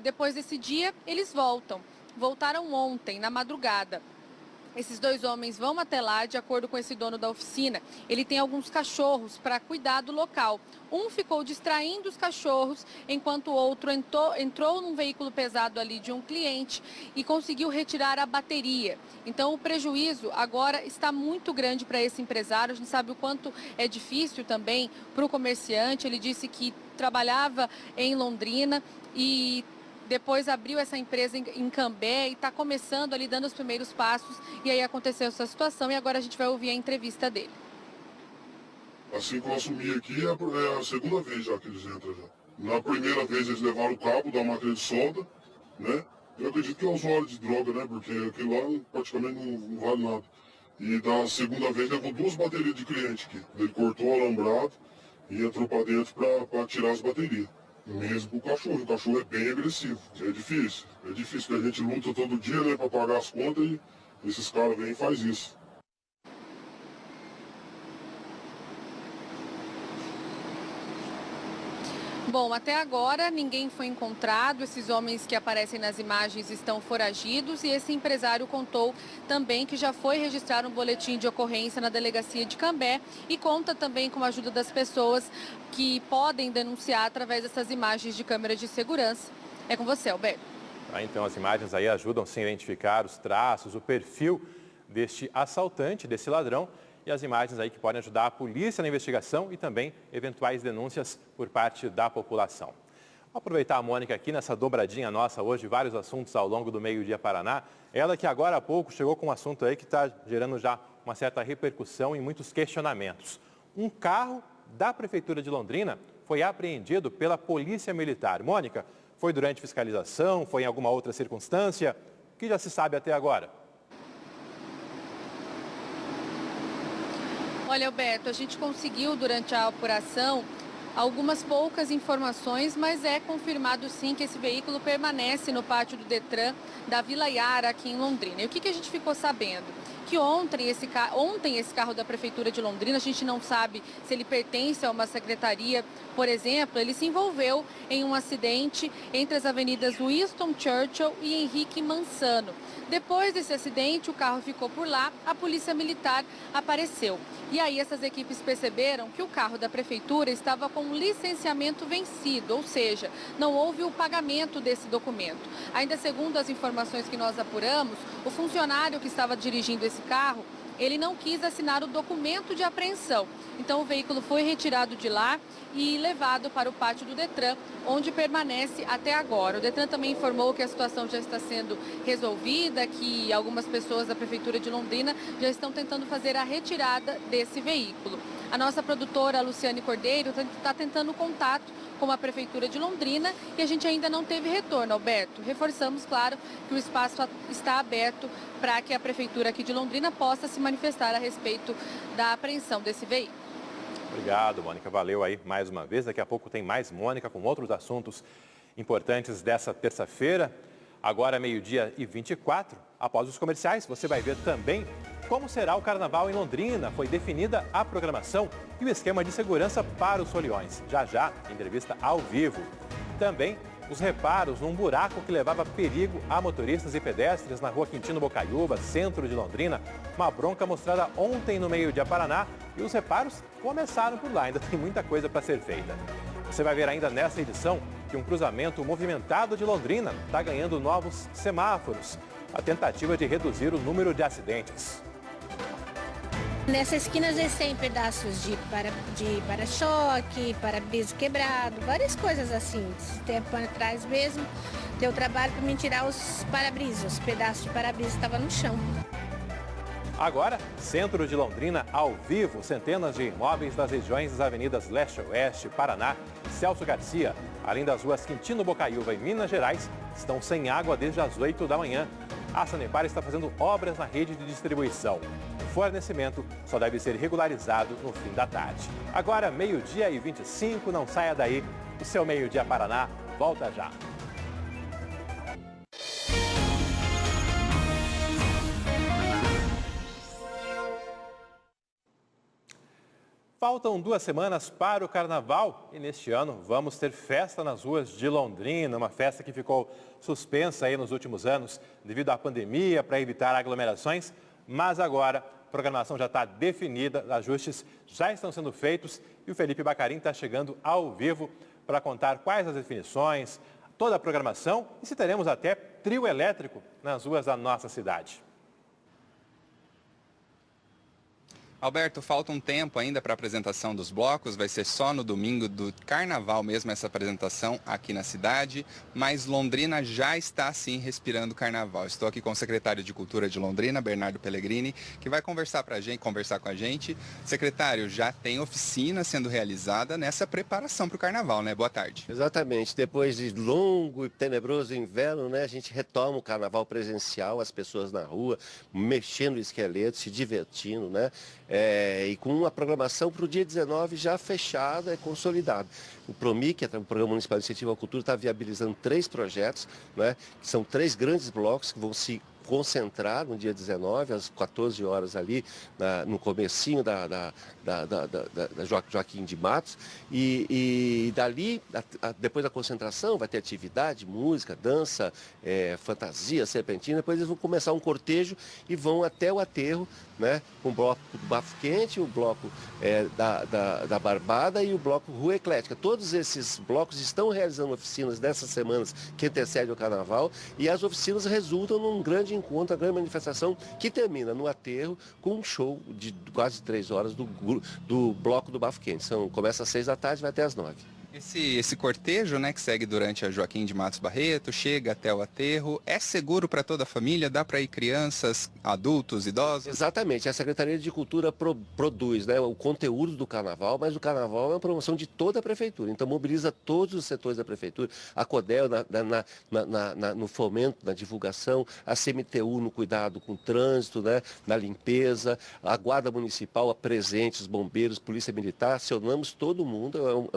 depois desse dia, eles voltaram ontem, na madrugada. Esses 2 homens vão até lá, de acordo com esse dono da oficina. Ele tem alguns cachorros para cuidar do local. Um ficou distraindo os cachorros, enquanto o outro entrou num veículo pesado ali de um cliente e conseguiu retirar a bateria. Então o prejuízo agora está muito grande para esse empresário. A gente sabe o quanto é difícil também para o comerciante. Ele disse que trabalhava em Londrina e depois abriu essa empresa em Cambé e está começando ali, dando os primeiros passos. E aí aconteceu essa situação e agora a gente vai ouvir a entrevista dele. Assim que eu assumi aqui, é a segunda vez já que eles entram já. Na primeira vez eles levaram o cabo da máquina de solda, né? Eu acredito que é usuário de droga, né? Porque aquilo lá praticamente não vale nada. E da segunda vez levou 2 baterias de cliente aqui. Ele cortou o alambrado e entrou para dentro para tirar as baterias. Mesmo com o cachorro é bem agressivo, é difícil, porque a gente luta todo dia, né, para pagar as contas e esses caras vêm e faz isso. Bom, até agora ninguém foi encontrado, esses homens que aparecem nas imagens estão foragidos e esse empresário contou também que já foi registrar um boletim de ocorrência na delegacia de Cambé e conta também com a ajuda das pessoas que podem denunciar através dessas imagens de câmeras de segurança. É com você, Alberto. Então as imagens aí ajudam sim a identificar os traços, o perfil deste assaltante, desse ladrão, e as imagens aí que podem ajudar a polícia na investigação e também eventuais denúncias por parte da população. Vou aproveitar a Mônica aqui nessa dobradinha nossa hoje, vários assuntos ao longo do Meio-Dia Paraná. Ela que agora há pouco chegou com um assunto aí que está gerando já uma certa repercussão e muitos questionamentos. Um carro da Prefeitura de Londrina foi apreendido pela Polícia Militar. Mônica, foi durante fiscalização, foi em alguma outra circunstância? O que já se sabe até agora? Olha, Alberto, a gente conseguiu durante a apuração algumas poucas informações, mas é confirmado sim que esse veículo permanece no pátio do Detran da Vila Iara, aqui em Londrina. E o que a gente ficou sabendo? Que ontem esse carro da Prefeitura de Londrina, a gente não sabe se ele pertence a uma secretaria, por exemplo, ele se envolveu em um acidente entre as avenidas Winston Churchill e Henrique Mansano. Depois desse acidente, o carro ficou por lá, a Polícia Militar apareceu. E aí essas equipes perceberam que o carro da Prefeitura estava com licenciamento vencido, ou seja, não houve o pagamento desse documento. Ainda segundo as informações que nós apuramos, o funcionário que estava dirigindo esse carro, ele não quis assinar o documento de apreensão. Então o veículo foi retirado de lá e levado para o pátio do Detran, onde permanece até agora. O Detran também informou que a situação já está sendo resolvida, que algumas pessoas da Prefeitura de Londrina já estão tentando fazer a retirada desse veículo. A nossa produtora, Luciane Cordeiro, está tentando contato com a Prefeitura de Londrina e a gente ainda não teve retorno, Alberto. Reforçamos, claro, que o espaço está aberto para que a Prefeitura aqui de Londrina possa se manifestar a respeito da apreensão desse veículo. Obrigado, Mônica. Valeu aí mais uma vez. Daqui a pouco tem mais Mônica com outros assuntos importantes dessa terça-feira. Agora, 12h24, após os comerciais, você vai ver também como será o Carnaval em Londrina. Foi definida a programação e o esquema de segurança para os foliões. Já, entrevista ao vivo. Também os reparos num buraco que levava perigo a motoristas e pedestres na rua Quintino Bocaiúva, centro de Londrina. Uma bronca mostrada ontem no Meio Dia Paraná e os reparos começaram por lá. Ainda tem muita coisa para ser feita. Você vai ver ainda nessa edição que um cruzamento movimentado de Londrina está ganhando novos semáforos. A tentativa de reduzir o número de acidentes. Nessa esquina já tem pedaços de para-choque, para-brisa quebrado, várias coisas assim. Tempo atrás mesmo, deu trabalho para me tirar os para-brisa, os pedaços de para-brisa estavam no chão. Agora, centro de Londrina ao vivo, centenas de imóveis das regiões das avenidas Leste Oeste, Paraná e Celso Garcia, além das ruas Quintino Bocaiúva e Minas Gerais, estão sem água desde as 8 da manhã. A Sanepar está fazendo obras na rede de distribuição. O fornecimento só deve ser regularizado no fim da tarde. Agora, 12h25, não saia daí. O seu Meio Dia Paraná volta já. Faltam 2 semanas para o Carnaval e neste ano vamos ter festa nas ruas de Londrina, uma festa que ficou suspensa aí nos últimos anos devido à pandemia para evitar aglomerações, mas agora a programação já está definida, ajustes já estão sendo feitos e o Felipe Bacarin está chegando ao vivo para contar quais as definições, toda a programação e se teremos até trio elétrico nas ruas da nossa cidade. Alberto, falta um tempo ainda para a apresentação dos blocos, vai ser só no domingo do Carnaval mesmo essa apresentação aqui na cidade, mas Londrina já está sim respirando Carnaval. Estou aqui com o secretário de Cultura de Londrina, Bernardo Pellegrini, que vai conversar com a gente. Secretário, já tem oficina sendo realizada nessa preparação para o Carnaval, né? Boa tarde. Exatamente, depois de longo e tenebroso inverno, né, a gente retoma o Carnaval presencial, as pessoas na rua, mexendo o esqueleto, se divertindo, né? E com uma programação para o dia 19 já fechada e consolidada. O PROMIC, que é o Programa Municipal de Incentivo à Cultura, está viabilizando 3 projetos, né, que são 3 grandes blocos que vão se concentrar no dia 19, às 14 horas ali, no comecinho da Joaquim de Matos. E dali, depois da concentração, vai ter atividade, música, dança, fantasia, serpentina. Depois eles vão começar um cortejo e vão até o aterro, né, com o bloco do Bafo Quente, o bloco da Barbada e o bloco Rua Eclética. Todos esses blocos estão realizando oficinas nessas semanas que antecedem o Carnaval e as oficinas resultam num grande encontro, a grande manifestação que termina no aterro com um show de quase 3 horas do bloco do Bafo Quente. Começa às 6 da tarde e vai até às 9. Esse cortejo, né, que segue durante a Joaquim de Matos Barreto, chega até o aterro, é seguro para toda a família? Dá para ir crianças, adultos, idosos? Exatamente, a Secretaria de Cultura produz, né, o conteúdo do Carnaval, mas o Carnaval é uma promoção de toda a Prefeitura, então mobiliza todos os setores da Prefeitura, a CODEL no fomento, na divulgação, a CMTU no cuidado com o trânsito, né, na limpeza, a Guarda Municipal presente, os bombeiros, Polícia Militar, acionamos todo mundo,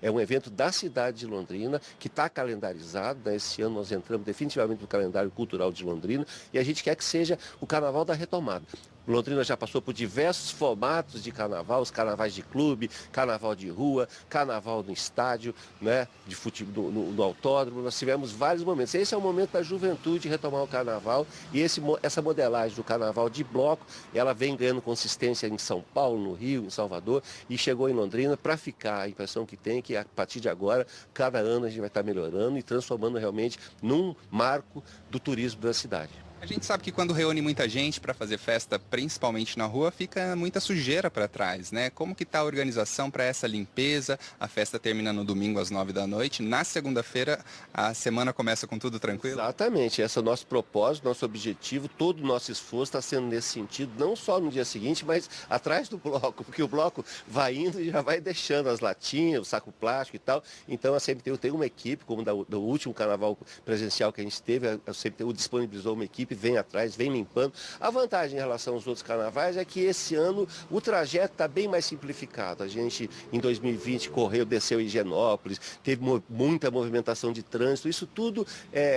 é um evento da cidade de Londrina, que está calendarizado, né? Esse ano nós entramos definitivamente no calendário cultural de Londrina e a gente quer que seja o Carnaval da retomada. Londrina já passou por diversos formatos de carnaval, os carnavais de clube, carnaval de rua, carnaval no estádio, né, de futebol, no autódromo, nós tivemos vários momentos. Esse é o momento da juventude retomar o carnaval e essa modelagem do carnaval de bloco, ela vem ganhando consistência em São Paulo, no Rio, em Salvador e chegou em Londrina para ficar. A impressão que tem é que a partir de agora, cada ano a gente vai estar melhorando e transformando realmente num marco do turismo da cidade. A gente sabe que quando reúne muita gente para fazer festa, principalmente na rua, fica muita sujeira para trás, né? Como que está a organização para essa limpeza? A festa termina no domingo às 9 da noite. Na segunda-feira, a semana começa com tudo tranquilo? Exatamente. Esse é o nosso propósito, nosso objetivo. Todo o nosso esforço está sendo nesse sentido, não só no dia seguinte, mas atrás do bloco, porque o bloco vai indo e já vai deixando as latinhas, o saco plástico e tal. Então, a CMTU tem uma equipe, como do último carnaval presencial que a gente teve, a CMTU disponibilizou uma equipe, vem atrás, vem limpando. A vantagem em relação aos outros carnavais é que esse ano o trajeto está bem mais simplificado. A gente, em 2020, correu, desceu em Higienópolis, teve muita movimentação de trânsito. Isso tudo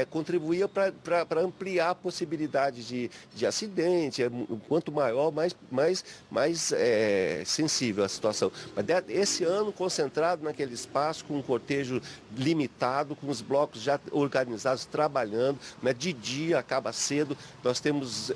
contribuía para ampliar a possibilidade de acidente. Quanto maior, mais sensível a situação. Mas esse ano, concentrado naquele espaço, com um cortejo limitado, com os blocos já organizados, trabalhando, né? De dia, acaba cedo. Nós temos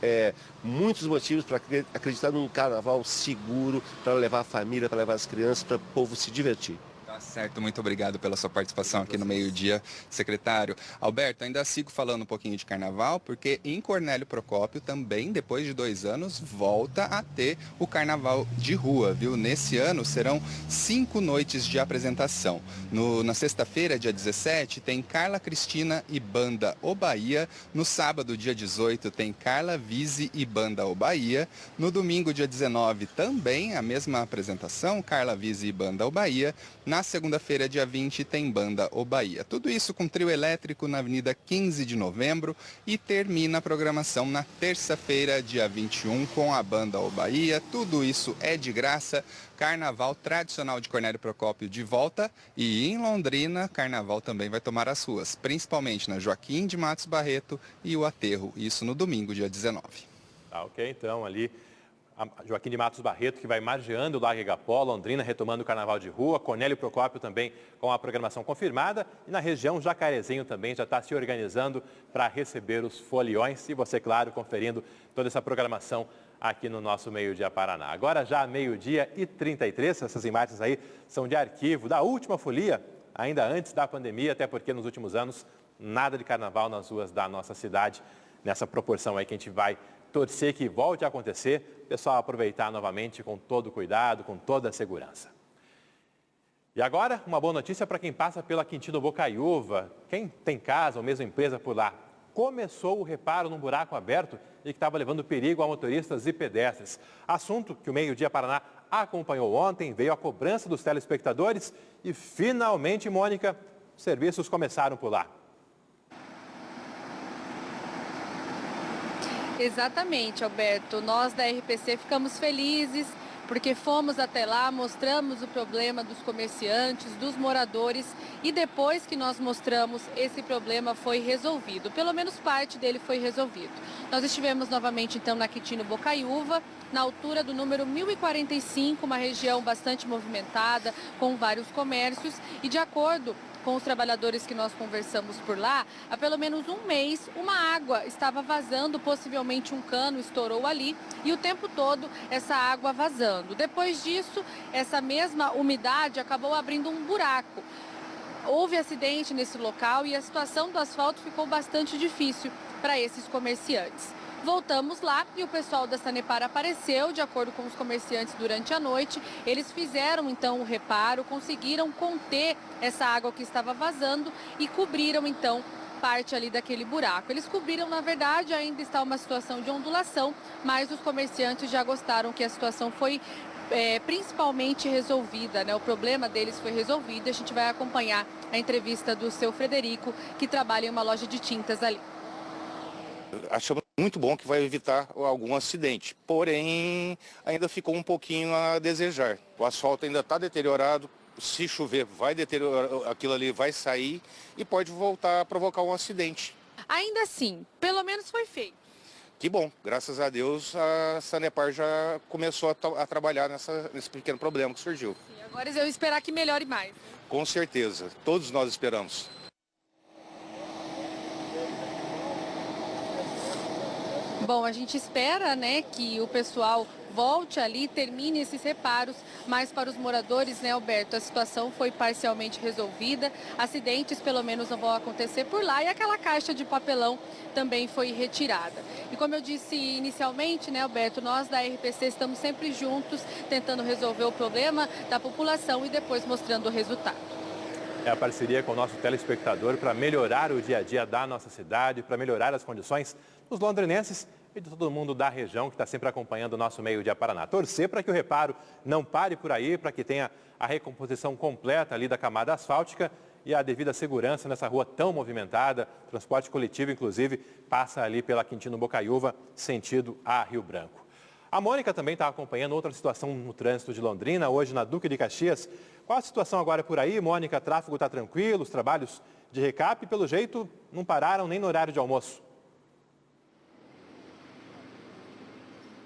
muitos motivos para acreditar num carnaval seguro, para levar a família, para levar as crianças, para o povo se divertir. Tá certo, muito obrigado pela sua participação aqui no Meio-Dia, secretário. Alberto, ainda sigo falando um pouquinho de carnaval, porque em Cornélio Procópio também, depois de 2 anos, volta a ter o carnaval de rua, viu? Nesse ano serão 5 noites de apresentação. Na sexta-feira, dia 17, tem Carla Cristina e Banda O Bahia. No sábado, dia 18, tem Carla Vise e Banda O Bahia. No domingo, dia 19, também a mesma apresentação, Carla Vise e Banda O Bahia. Na segunda-feira, dia 20, tem Banda O Bahia. Tudo isso com trio elétrico na Avenida 15 de Novembro e termina a programação na terça-feira, dia 21, com a Banda O Bahia. Tudo isso é de graça. Carnaval tradicional de Cornélio Procópio de volta e em Londrina, Carnaval também vai tomar as ruas, principalmente na Joaquim de Matos Barreto e o Aterro, isso no domingo, dia 19. Tá, ok, então ali Joaquim de Matos Barreto, que vai margeando o Largo Igapó, Londrina retomando o Carnaval de Rua, Cornélio Procópio também com a programação confirmada e na região Jacarezinho também já está se organizando para receber os foliões e você, claro, conferindo toda essa programação aqui no nosso Meio-Dia Paraná. Agora já 12h33, essas imagens aí são de arquivo da última folia, ainda antes da pandemia, até porque nos últimos anos nada de carnaval nas ruas da nossa cidade, nessa proporção aí que a gente vai torcer que volte a acontecer, pessoal aproveitar novamente com todo o cuidado, com toda a segurança. E agora, uma boa notícia para quem passa pela Quintino Bocaiúva, quem tem casa ou mesmo empresa por lá. Começou o reparo num buraco aberto e que estava levando perigo a motoristas e pedestres. Assunto que o Meio-Dia Paraná acompanhou ontem, veio a cobrança dos telespectadores e finalmente, Mônica, os serviços começaram por lá. Exatamente, Alberto. Nós da RPC ficamos felizes porque fomos até lá, mostramos o problema dos comerciantes, dos moradores e depois que nós mostramos, esse problema foi resolvido. Pelo menos parte dele foi resolvido. Nós estivemos novamente então na Quintino Bocaiúva, na altura do número 1045, uma região bastante movimentada, com vários comércios e de acordo com os trabalhadores que nós conversamos por lá, há pelo menos um mês, uma água estava vazando, possivelmente um cano estourou ali e o tempo todo essa água vazando. Depois disso, essa mesma umidade acabou abrindo um buraco. Houve acidente nesse local e a situação do asfalto ficou bastante difícil para esses comerciantes. Voltamos lá e o pessoal da Sanepar apareceu, de acordo com os comerciantes, durante a noite. Eles fizeram então o reparo, conseguiram conter essa água que estava vazando e cobriram então parte ali daquele buraco. Eles cobriram, na verdade, ainda está uma situação de ondulação, mas os comerciantes já gostaram que a situação foi principalmente resolvida, né? O problema deles foi resolvido. A gente vai acompanhar a entrevista do seu Frederico, que trabalha em uma loja de tintas ali. Achamos muito bom que vai evitar algum acidente, porém ainda ficou um pouquinho a desejar. O asfalto ainda está deteriorado, se chover vai deteriorar, aquilo ali vai sair e pode voltar a provocar um acidente. Ainda assim, pelo menos foi feito. Que bom, graças a Deus a Sanepar já começou a trabalhar nesse pequeno problema que surgiu. Sim, agora eu esperar que melhore mais. Com certeza, todos nós esperamos. Bom, a gente espera, né, que o pessoal volte ali, termine esses reparos, mas para os moradores, né, Alberto, a situação foi parcialmente resolvida, acidentes pelo menos não vão acontecer por lá e aquela caixa de papelão também foi retirada. E como eu disse inicialmente, né, Alberto, nós da RPC estamos sempre juntos tentando resolver o problema da população e depois mostrando o resultado. É a parceria com o nosso telespectador para melhorar o dia a dia da nossa cidade, para melhorar as condições dos londrinenses e de todo mundo da região que está sempre acompanhando o nosso Meio Dia Paraná. Torcer para que o reparo não pare por aí, para que tenha a recomposição completa ali da camada asfáltica e a devida segurança nessa rua tão movimentada. Transporte coletivo, inclusive, passa ali pela Quintino Bocaiúva, sentido a Rio Branco. A Mônica também está acompanhando outra situação no trânsito de Londrina, hoje na Duque de Caxias. Qual a situação agora por aí, Mônica? O tráfego está tranquilo, os trabalhos de recap, pelo jeito, não pararam nem no horário de almoço.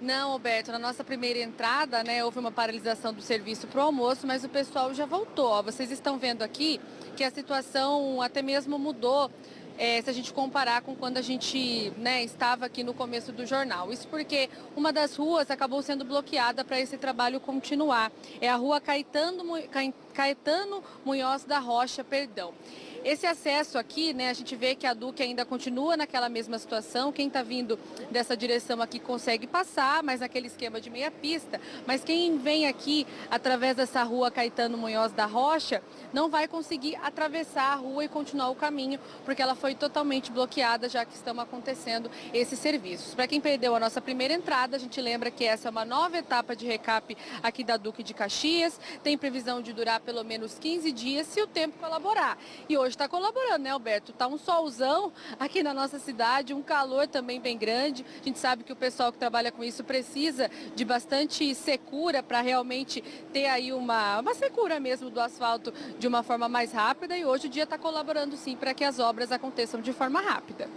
Não, Alberto, na nossa primeira entrada, né, houve uma paralisação do serviço para o almoço, mas o pessoal já voltou. Ó, vocês estão vendo aqui que a situação até mesmo mudou, se a gente comparar com quando a gente, né, estava aqui no começo do jornal. Isso porque uma das ruas acabou sendo bloqueada para esse trabalho continuar. É a rua Caetano Munhoz da Rocha, perdão. Esse acesso aqui, né, a gente vê que a Duque ainda continua naquela mesma situação. Quem está vindo dessa direção aqui consegue passar, mas naquele esquema de meia pista. Mas quem vem aqui através dessa rua Caetano Munhoz da Rocha não vai conseguir atravessar a rua e continuar o caminho, porque ela foi totalmente bloqueada, já que estão acontecendo esses serviços. Para quem perdeu a nossa primeira entrada, a gente lembra que essa é uma nova etapa de recap aqui da Duque de Caxias. Tem previsão de durar pelo menos 15 dias, se o tempo colaborar. E hoje está colaborando, né, Alberto? Está um solzão aqui na nossa cidade, um calor também bem grande. A gente sabe que o pessoal que trabalha com isso precisa de bastante secura para realmente ter aí uma secura mesmo do asfalto de uma forma mais rápida. E hoje o dia está colaborando sim para que as obras aconteçam de forma rápida.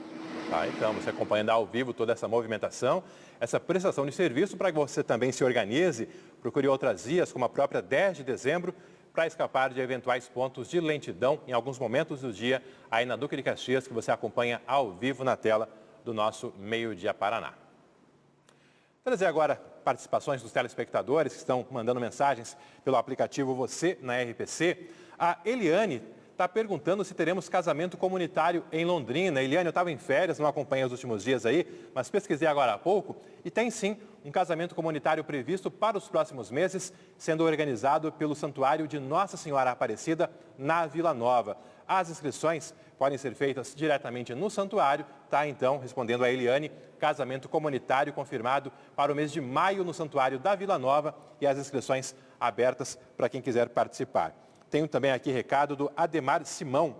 Então, você acompanhando ao vivo toda essa movimentação, essa prestação de serviço para que você também se organize, procure outras vias, como a própria 10 de dezembro, para escapar de eventuais pontos de lentidão em alguns momentos do dia, aí na Duque de Caxias, que você acompanha ao vivo na tela do nosso Meio Dia Paraná. Vou trazer agora participações dos telespectadores que estão mandando mensagens pelo aplicativo Você na RPC. A Eliane está perguntando se teremos casamento comunitário em Londrina. Eliane, eu estava em férias, não acompanhei os últimos dias aí, mas pesquisei agora há pouco e tem sim um casamento comunitário previsto para os próximos meses, sendo organizado pelo Santuário de Nossa Senhora Aparecida, na Vila Nova. As inscrições podem ser feitas diretamente no santuário, tá? Então, respondendo a Eliane, casamento comunitário confirmado para o mês de maio no Santuário da Vila Nova e as inscrições abertas para quem quiser participar. Tenho também aqui recado do Ademar Simão.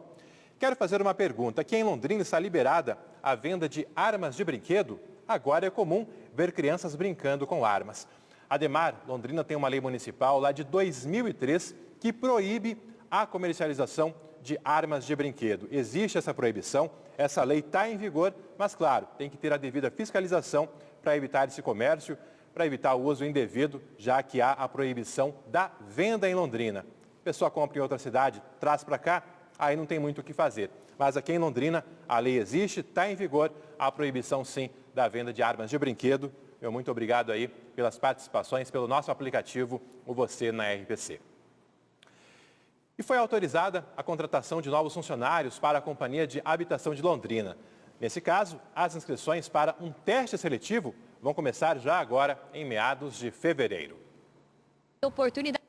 Quero fazer uma pergunta. Aqui em Londrina está liberada a venda de armas de brinquedo? Agora é comum ver crianças brincando com armas. Ademar, Londrina tem uma lei municipal lá de 2003 que proíbe a comercialização de armas de brinquedo. Existe essa proibição, essa lei está em vigor, mas claro, tem que ter a devida fiscalização para evitar esse comércio, para evitar o uso indevido, já que há a proibição da venda em Londrina. A pessoa compra em outra cidade, traz para cá, aí não tem muito o que fazer. Mas aqui em Londrina, a lei existe, está em vigor, a proibição sim da venda de armas de brinquedo. Meu muito obrigado aí pelas participações, pelo nosso aplicativo, o Você na RPC. E foi autorizada a contratação de novos funcionários para a Companhia de Habitação de Londrina. Nesse caso, as inscrições para um teste seletivo vão começar já agora, em meados de fevereiro. Oportunidade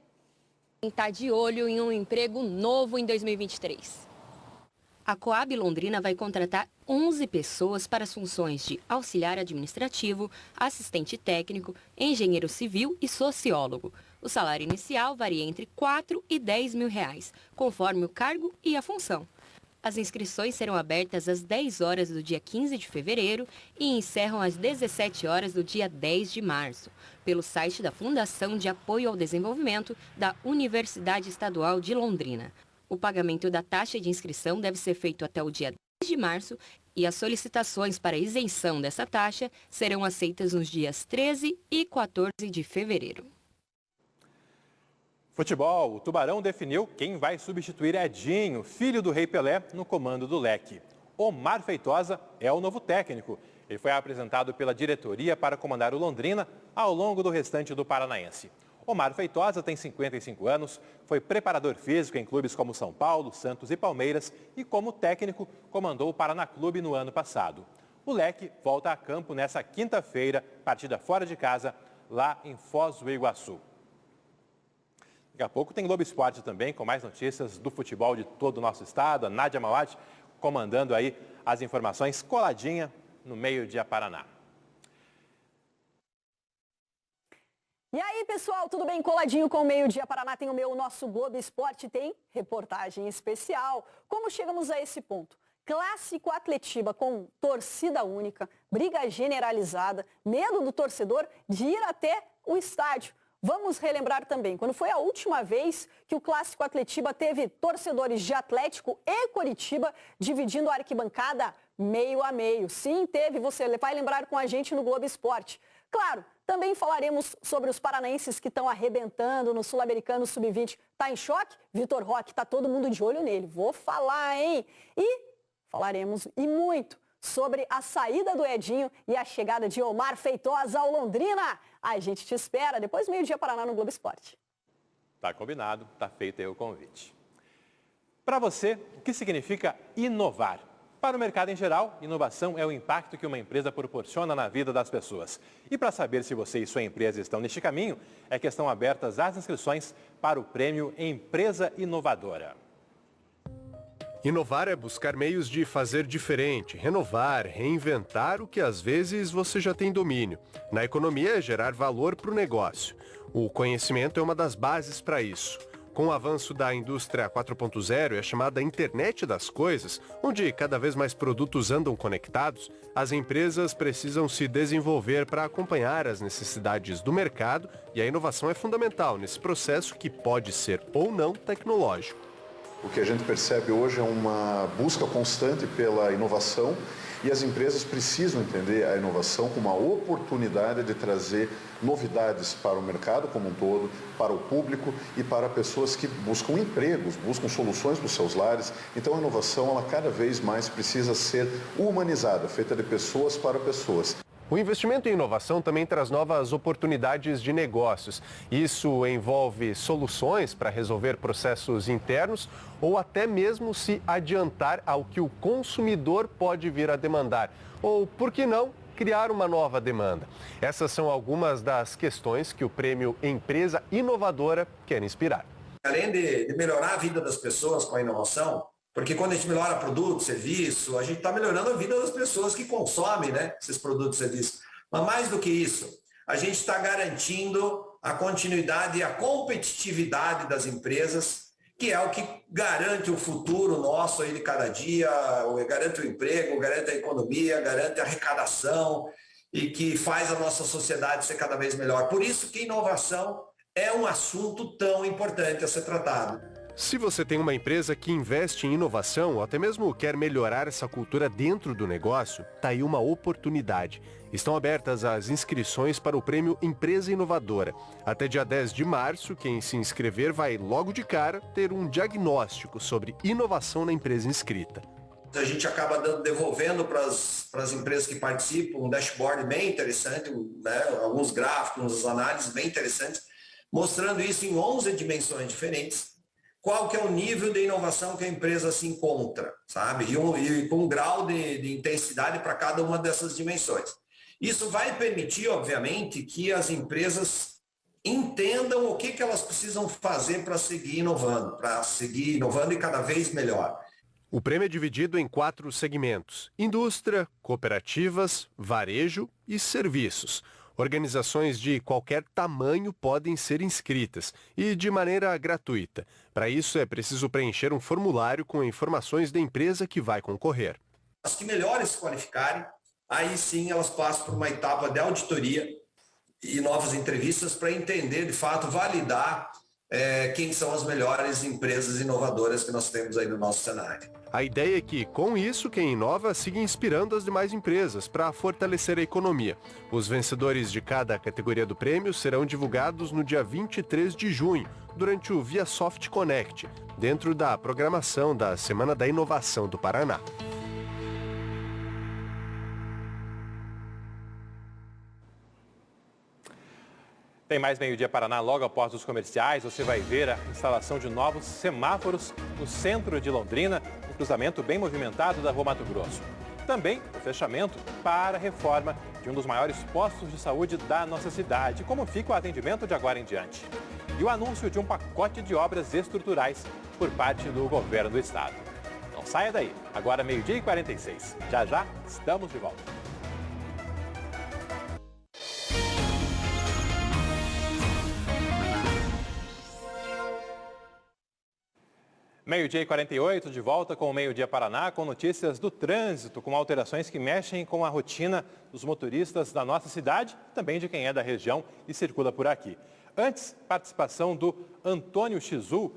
de estar de olho em um emprego novo em 2023. A Coab Londrina vai contratar 11 pessoas para as funções de auxiliar administrativo, assistente técnico, engenheiro civil e sociólogo. O salário inicial varia entre R$ 4 e R$ 10 mil, conforme o cargo e a função. As inscrições serão abertas às 10 horas do dia 15 de fevereiro e encerram às 17 horas do dia 10 de março, pelo site da Fundação de Apoio ao Desenvolvimento da Universidade Estadual de Londrina. O pagamento da taxa de inscrição deve ser feito até o dia 10 de março e as solicitações para isenção dessa taxa serão aceitas nos dias 13 e 14 de fevereiro. Futebol, o Tubarão definiu quem vai substituir Edinho, filho do Rei Pelé, no comando do Leque. Omar Feitosa é o novo técnico. Ele foi apresentado pela diretoria para comandar o Londrina ao longo do restante do Paranaense. Omar Feitosa tem 55 anos, foi preparador físico em clubes como São Paulo, Santos e Palmeiras e como técnico comandou o Paraná Clube no ano passado. O Leque volta a campo nessa quinta-feira, partida fora de casa, lá em Foz do Iguaçu. Daqui a pouco tem Globo Esporte também, com mais notícias do futebol de todo o nosso estado. A Nádia Mauad comandando aí as informações, coladinha no Meio-Dia Paraná. E aí, pessoal, tudo bem? Coladinho com o Meio-Dia Paraná tem o nosso Globo Esporte, tem reportagem especial. Como chegamos a esse ponto? Clássico Atletiba com torcida única, briga generalizada, medo do torcedor de ir até o estádio. Vamos relembrar também, quando foi a última vez que o Clássico Atletiba teve torcedores de Atlético e Coritiba dividindo a arquibancada meio a meio. Sim, teve, você vai lembrar com a gente no Globo Esporte. Claro, também falaremos sobre os paranaenses que estão arrebentando no Sul-Americano Sub-20. Tá em choque? Vitor Roque, tá todo mundo de olho nele. Vou falar, hein? E falaremos e muito sobre a saída do Edinho e a chegada de Omar Feitosa ao Londrina. A gente te espera depois do Meio-Dia Paraná no Globo Esporte. Tá combinado, tá feito aí o convite. Para você, o que significa inovar? Para o mercado em geral, inovação é o impacto que uma empresa proporciona na vida das pessoas. E para saber se você e sua empresa estão neste caminho, é que estão abertas as inscrições para o Prêmio Empresa Inovadora. Inovar é buscar meios de fazer diferente, renovar, reinventar o que às vezes você já tem domínio. Na economia é gerar valor para o negócio. O conhecimento é uma das bases para isso. Com o avanço da indústria 4.0 e a chamada internet das coisas, onde cada vez mais produtos andam conectados, as empresas precisam se desenvolver para acompanhar as necessidades do mercado e a inovação é fundamental nesse processo que pode ser ou não tecnológico. O que a gente percebe hoje é uma busca constante pela inovação e as empresas precisam entender a inovação como uma oportunidade de trazer novidades para o mercado como um todo, para o público e para pessoas que buscam empregos, buscam soluções para os seus lares. Então a inovação, ela cada vez mais precisa ser humanizada, feita de pessoas para pessoas. O investimento em inovação também traz novas oportunidades de negócios. Isso envolve soluções para resolver processos internos ou até mesmo se adiantar ao que o consumidor pode vir a demandar. Ou, por que não, criar uma nova demanda. Essas são algumas das questões que o Prêmio Empresa Inovadora quer inspirar. Além de melhorar a vida das pessoas com a inovação, porque quando a gente melhora produto, serviço, a gente está melhorando a vida das pessoas que consomem, né, esses produtos e serviços. Mas mais do que isso, a gente está garantindo a continuidade e a competitividade das empresas, que é o que garante o futuro nosso aí de cada dia, garante o emprego, garante a economia, garante a arrecadação e que faz a nossa sociedade ser cada vez melhor. Por isso que inovação é um assunto tão importante a ser tratado. Se você tem uma empresa que investe em inovação ou até mesmo quer melhorar essa cultura dentro do negócio, tá aí uma oportunidade. Estão abertas as inscrições para o Prêmio Empresa Inovadora. Até dia 10 de março, quem se inscrever vai logo de cara ter um diagnóstico sobre inovação na empresa inscrita. A gente acaba devolvendo para as empresas que participam um dashboard bem interessante, né? Alguns gráficos, análises bem interessantes, mostrando isso em 11 dimensões diferentes. Qual que é o nível de inovação que a empresa se encontra, sabe? E com um grau de intensidade para cada uma dessas dimensões. Isso vai permitir, obviamente, que as empresas entendam o que elas precisam fazer para seguir inovando e cada vez melhor. O prêmio é dividido em 4 segmentos: indústria, cooperativas, varejo e serviços. Organizações de qualquer tamanho podem ser inscritas e de maneira gratuita. Para isso, é preciso preencher um formulário com informações da empresa que vai concorrer. As que melhores se qualificarem, aí sim elas passam por uma etapa de auditoria e novas entrevistas para entender, de fato, validar quem são as melhores empresas inovadoras que nós temos aí no nosso cenário. A ideia é que, com isso, quem inova siga inspirando as demais empresas para fortalecer a economia. Os vencedores de cada categoria do prêmio serão divulgados no dia 23 de junho, durante o ViaSoft Connect, dentro da programação da Semana da Inovação do Paraná. Tem mais Meio Dia Paraná logo após os comerciais. Você vai ver a instalação de novos semáforos no centro de Londrina, um cruzamento bem movimentado da Rua Mato Grosso. Também o fechamento para a reforma de um dos maiores postos de saúde da nossa cidade. Como fica o atendimento de agora em diante? E o anúncio de um pacote de obras estruturais por parte do governo do estado. Não saia daí. Agora 12h46. Já já estamos de volta. Meio-dia e 48, de volta com o Meio Dia Paraná, com notícias do trânsito, com alterações que mexem com a rotina dos motoristas da nossa cidade, também de quem é da região e circula por aqui. Antes, participação do Antônio Chizu,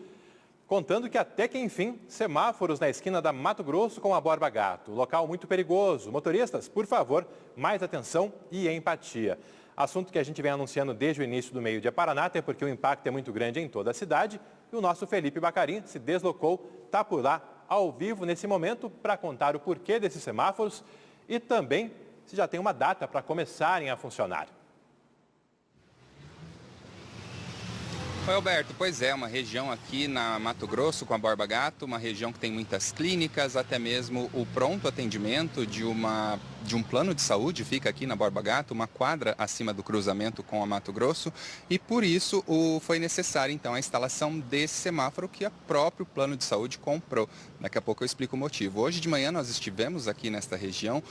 contando que até que enfim, semáforos na esquina da Mato Grosso com a Borba Gato. Local muito perigoso. Motoristas, por favor, mais atenção e empatia. Assunto que a gente vem anunciando desde o início do Meio Dia Paraná, até porque o impacto é muito grande em toda a cidade. E o nosso Felipe Bacarin se deslocou, está por lá ao vivo nesse momento para contar o porquê desses semáforos e também se já tem uma data para começarem a funcionar. Oi, Alberto. Pois é, uma região aqui na Mato Grosso com a Borba Gato, uma região que tem muitas clínicas, até mesmo o pronto atendimento de um plano de saúde fica aqui na Borba Gato, uma quadra acima do cruzamento com a Mato Grosso, e por isso foi necessária então a instalação desse semáforo que o próprio plano de saúde comprou. Daqui a pouco eu explico o motivo. Hoje de manhã nós estivemos aqui nesta região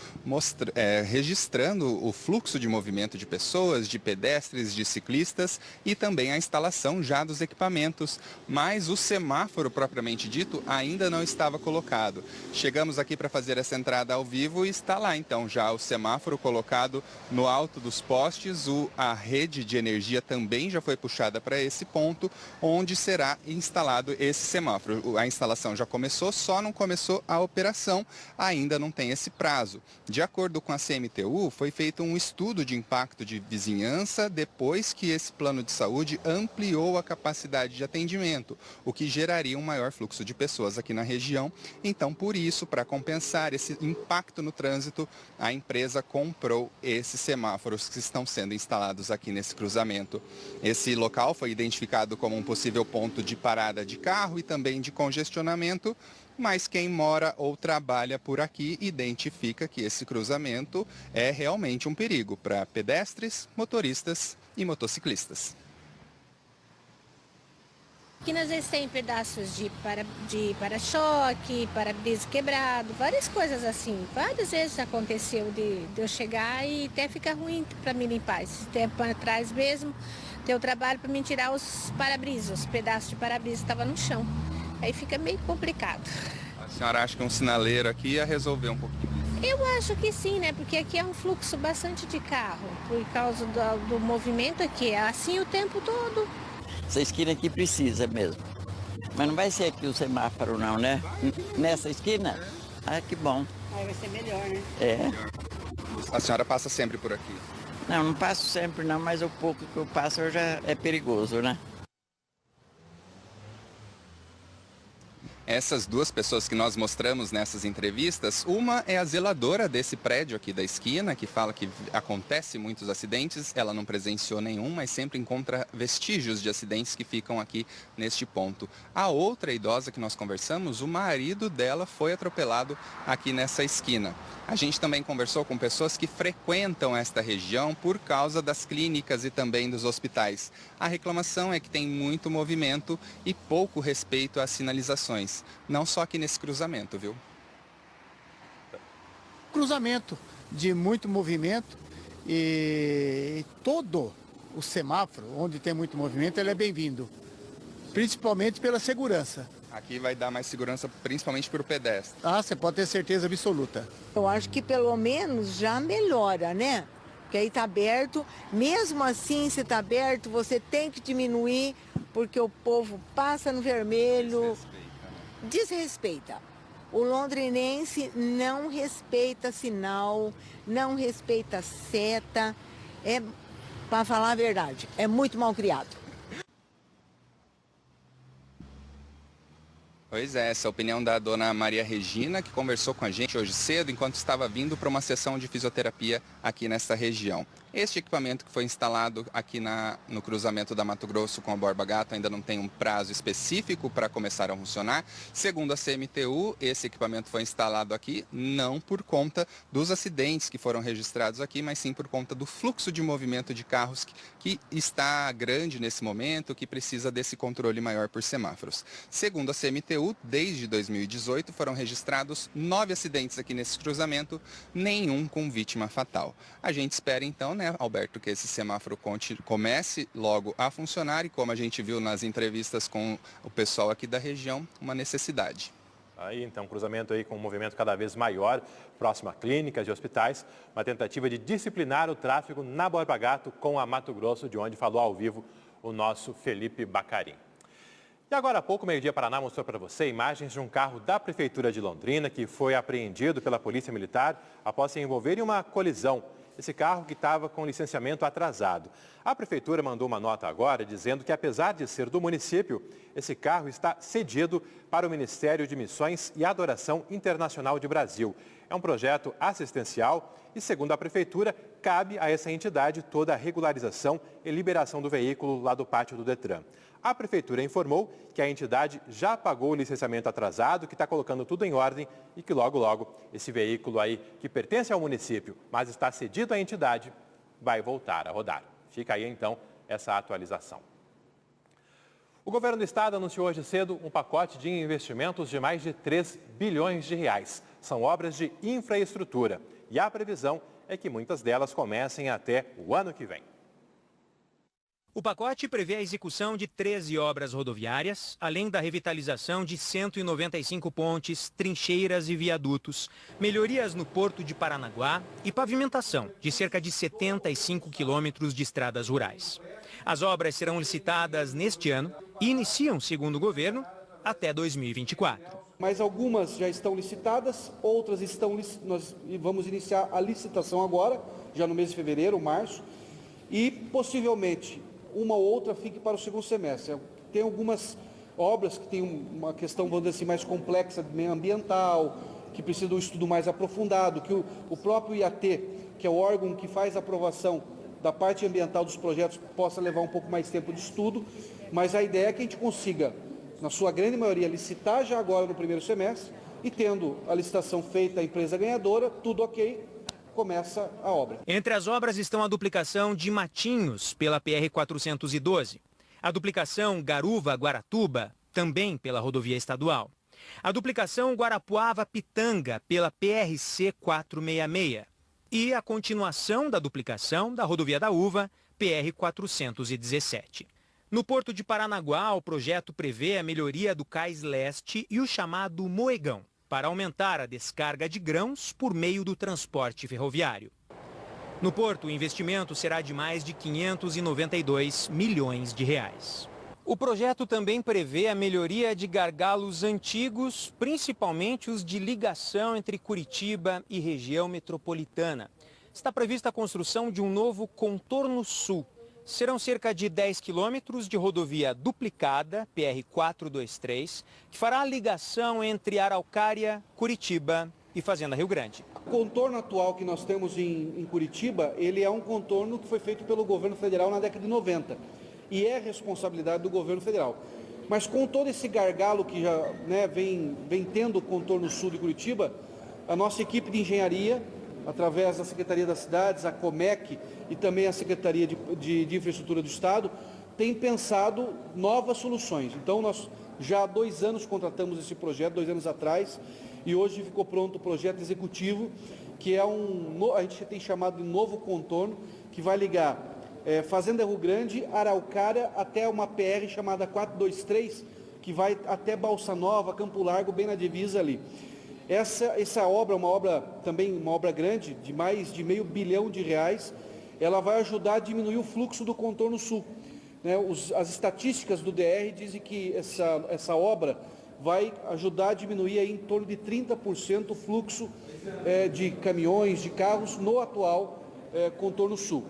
registrando o fluxo de movimento de pessoas, de pedestres, de ciclistas e também a instalação já dos equipamentos, mas o semáforo propriamente dito ainda não estava colocado. Chegamos aqui para fazer essa entrada ao vivo e está lá então já o semáforo colocado no alto dos postes, a rede de energia também já foi puxada para esse ponto onde será instalado esse semáforo. A instalação já começou, só não começou a operação, ainda não tem esse prazo. De acordo com a CMTU, foi feito um estudo de impacto de vizinhança depois que esse plano de saúde ampliou a capacidade de atendimento, o que geraria um maior fluxo de pessoas aqui na região. Então, por isso, para compensar esse impacto no trânsito, a empresa comprou esses semáforos que estão sendo instalados aqui nesse cruzamento. Esse local foi identificado como um possível ponto de parada de carro e também de congestionamento, mas quem mora ou trabalha por aqui identifica que esse cruzamento é realmente um perigo para pedestres, motoristas e motociclistas. Aqui às vezes tem pedaços de para-choque, para-brisa quebrado, várias coisas assim. Várias vezes aconteceu de eu chegar e até fica ruim para mim limpar. Esse tempo atrás mesmo, deu trabalho para mim tirar os para-brisa, os pedaços de para-brisa estavam no chão. Aí fica meio complicado. A senhora acha que um sinaleiro aqui ia resolver um pouquinho? Eu acho que sim, né? Porque aqui é um fluxo bastante de carro, por causa do movimento aqui. É assim o tempo todo. Essa esquina aqui precisa mesmo. Mas não vai ser aqui o semáforo não, né? Nessa esquina? Ah, que bom. Aí vai ser melhor, né? É. A senhora passa sempre por aqui? Não, não passo sempre não, mas o pouco que eu passo já é perigoso, né? Essas duas pessoas que nós mostramos nessas entrevistas, uma é a zeladora desse prédio aqui da esquina, que fala que acontece muitos acidentes, ela não presenciou nenhum, mas sempre encontra vestígios de acidentes que ficam aqui neste ponto. A outra idosa que nós conversamos, o marido dela foi atropelado aqui nessa esquina. A gente também conversou com pessoas que frequentam esta região por causa das clínicas e também dos hospitais. A reclamação é que tem muito movimento e pouco respeito às sinalizações. Não só aqui nesse cruzamento, viu? Cruzamento de muito movimento e todo o semáforo, onde tem muito movimento, ele é bem-vindo. Principalmente pela segurança. Aqui vai dar mais segurança, principalmente para o pedestre. Ah, você pode ter certeza absoluta. Eu acho que pelo menos já melhora, né? Porque aí está aberto. Mesmo assim, se está aberto, você tem que diminuir, porque o povo passa no vermelho. Desrespeita. O londrinense não respeita sinal, não respeita seta. Para falar a verdade, é muito mal criado. Pois é, essa é a opinião da dona Maria Regina, que conversou com a gente hoje cedo, enquanto estava vindo para uma sessão de fisioterapia aqui nesta região. Este equipamento que foi instalado aqui no cruzamento da Mato Grosso com a Borba Gato ainda não tem um prazo específico para começar a funcionar. Segundo a CMTU, esse equipamento foi instalado aqui não por conta dos acidentes que foram registrados aqui, mas sim por conta do fluxo de movimento de carros que está grande nesse momento, que precisa desse controle maior por semáforos. Segundo a CMTU, desde 2018 foram registrados 9 acidentes aqui nesse cruzamento, nenhum com vítima fatal. A gente espera então, né, Alberto, que esse semáforo comece logo a funcionar e, como a gente viu nas entrevistas com o pessoal aqui da região, uma necessidade. Aí, então, cruzamento aí com um movimento cada vez maior, próximo a clínicas e hospitais, uma tentativa de disciplinar o tráfego na Borba Gato com a Mato Grosso, de onde falou ao vivo o nosso Felipe Bacarim. E agora há pouco, Meio Dia Paraná mostrou para você imagens de um carro da Prefeitura de Londrina que foi apreendido pela Polícia Militar após se envolver em uma colisão. Esse carro que estava com licenciamento atrasado. A Prefeitura mandou uma nota agora dizendo que, apesar de ser do município, esse carro está cedido para o Ministério de Missões e Adoração Internacional de Brasil. É um projeto assistencial e, segundo a Prefeitura, cabe a essa entidade toda a regularização e liberação do veículo lá do pátio do Detran. A Prefeitura informou que a entidade já pagou o licenciamento atrasado, que está colocando tudo em ordem e que logo, logo, esse veículo aí, que pertence ao município, mas está cedido à entidade, vai voltar a rodar. Fica aí, então, essa atualização. O governo do estado anunciou hoje cedo um pacote de investimentos de mais de 3 bilhões de reais. São obras de infraestrutura e a previsão é que muitas delas comecem até o ano que vem. O pacote prevê a execução de 13 obras rodoviárias, além da revitalização de 195 pontes, trincheiras e viadutos, melhorias no Porto de Paranaguá e pavimentação de cerca de 75 quilômetros de estradas rurais. As obras serão licitadas neste ano e iniciam, segundo o governo, até 2024. Mas algumas já estão licitadas, outras estão, nós vamos iniciar a licitação agora, já no mês de fevereiro, março, e possivelmente uma ou outra fique para o segundo semestre. Tem algumas obras que têm uma questão, vamos dizer assim, mais complexa, meio ambiental, que precisa de um estudo mais aprofundado, que o próprio IAT, que é o órgão que faz a aprovação da parte ambiental dos projetos, possa levar um pouco mais tempo de estudo, mas a ideia é que a gente consiga, na sua grande maioria, licitar já agora no primeiro semestre e, tendo a licitação feita, a empresa ganhadora, tudo ok, começa a obra. Entre as obras estão a duplicação de Matinhos pela PR-412, a duplicação Garuva-Guaratuba, também pela rodovia estadual, a duplicação Guarapuava-Pitanga pela PRC-466 e a continuação da duplicação da rodovia da Uva, PR-417. No Porto de Paranaguá, o projeto prevê a melhoria do Cais Leste e o chamado Moegão, para aumentar a descarga de grãos por meio do transporte ferroviário. No Porto, o investimento será de mais de 592 milhões de reais. O projeto também prevê a melhoria de gargalos antigos, principalmente os de ligação entre Curitiba e região metropolitana. Está prevista a construção de um novo contorno sul. Serão cerca de 10 quilômetros de rodovia duplicada, PR-423, que fará a ligação entre Araucária, Curitiba e Fazenda Rio Grande. O contorno atual que nós temos em Curitiba, ele é um contorno que foi feito pelo governo federal na década de 90 e é responsabilidade do governo federal. Mas com todo esse gargalo que já vem tendo o contorno sul de Curitiba, a nossa equipe de engenharia, através da Secretaria das Cidades, a Comec e também a Secretaria de Infraestrutura do Estado, tem pensado novas soluções. Então, nós já há 2 anos contratamos esse projeto, 2 anos atrás, e hoje ficou pronto o projeto executivo, que é a gente tem chamado de novo contorno, que vai ligar Fazenda Rio Grande, Araucária, até uma PR chamada 423, que vai até Balsa Nova, Campo Largo, bem na divisa ali. Essa obra é uma obra grande, de mais de R$500 bilhão, ela vai ajudar a diminuir o fluxo do contorno sul. As estatísticas do DR dizem que essa obra vai ajudar a diminuir aí em torno de 30% o fluxo de caminhões, de carros no atual contorno sul.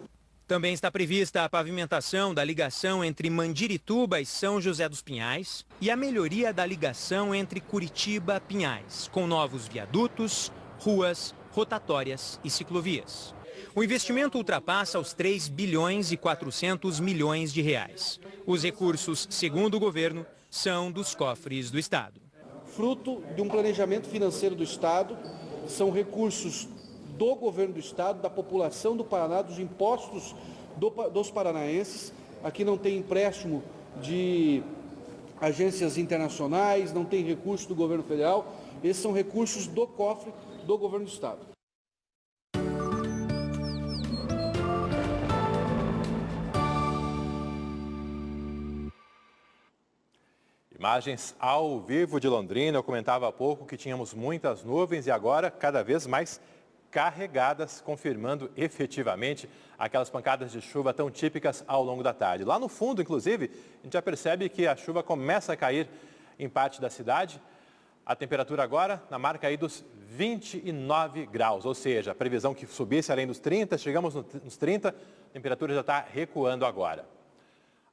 Também está prevista a pavimentação da ligação entre Mandirituba e São José dos Pinhais e a melhoria da ligação entre Curitiba e Pinhais, com novos viadutos, ruas, rotatórias e ciclovias. O investimento ultrapassa os 3 bilhões e 400 milhões de reais. Os recursos, segundo o governo, são dos cofres do Estado. Fruto de um planejamento financeiro do Estado, são recursos do governo do Estado, da população do Paraná, dos impostos dos paranaenses. Aqui não tem empréstimo de agências internacionais, não tem recurso do governo federal. Esses são recursos do cofre do governo do Estado. Imagens ao vivo de Londrina. Eu comentava há pouco que tínhamos muitas nuvens e agora cada vez mais carregadas, confirmando efetivamente aquelas pancadas de chuva tão típicas ao longo da tarde. Lá no fundo, inclusive, a gente já percebe que a chuva começa a cair em parte da cidade. A temperatura agora na marca aí dos 29 graus, ou seja, a previsão que subisse além dos 30, chegamos nos 30, a temperatura já está recuando agora.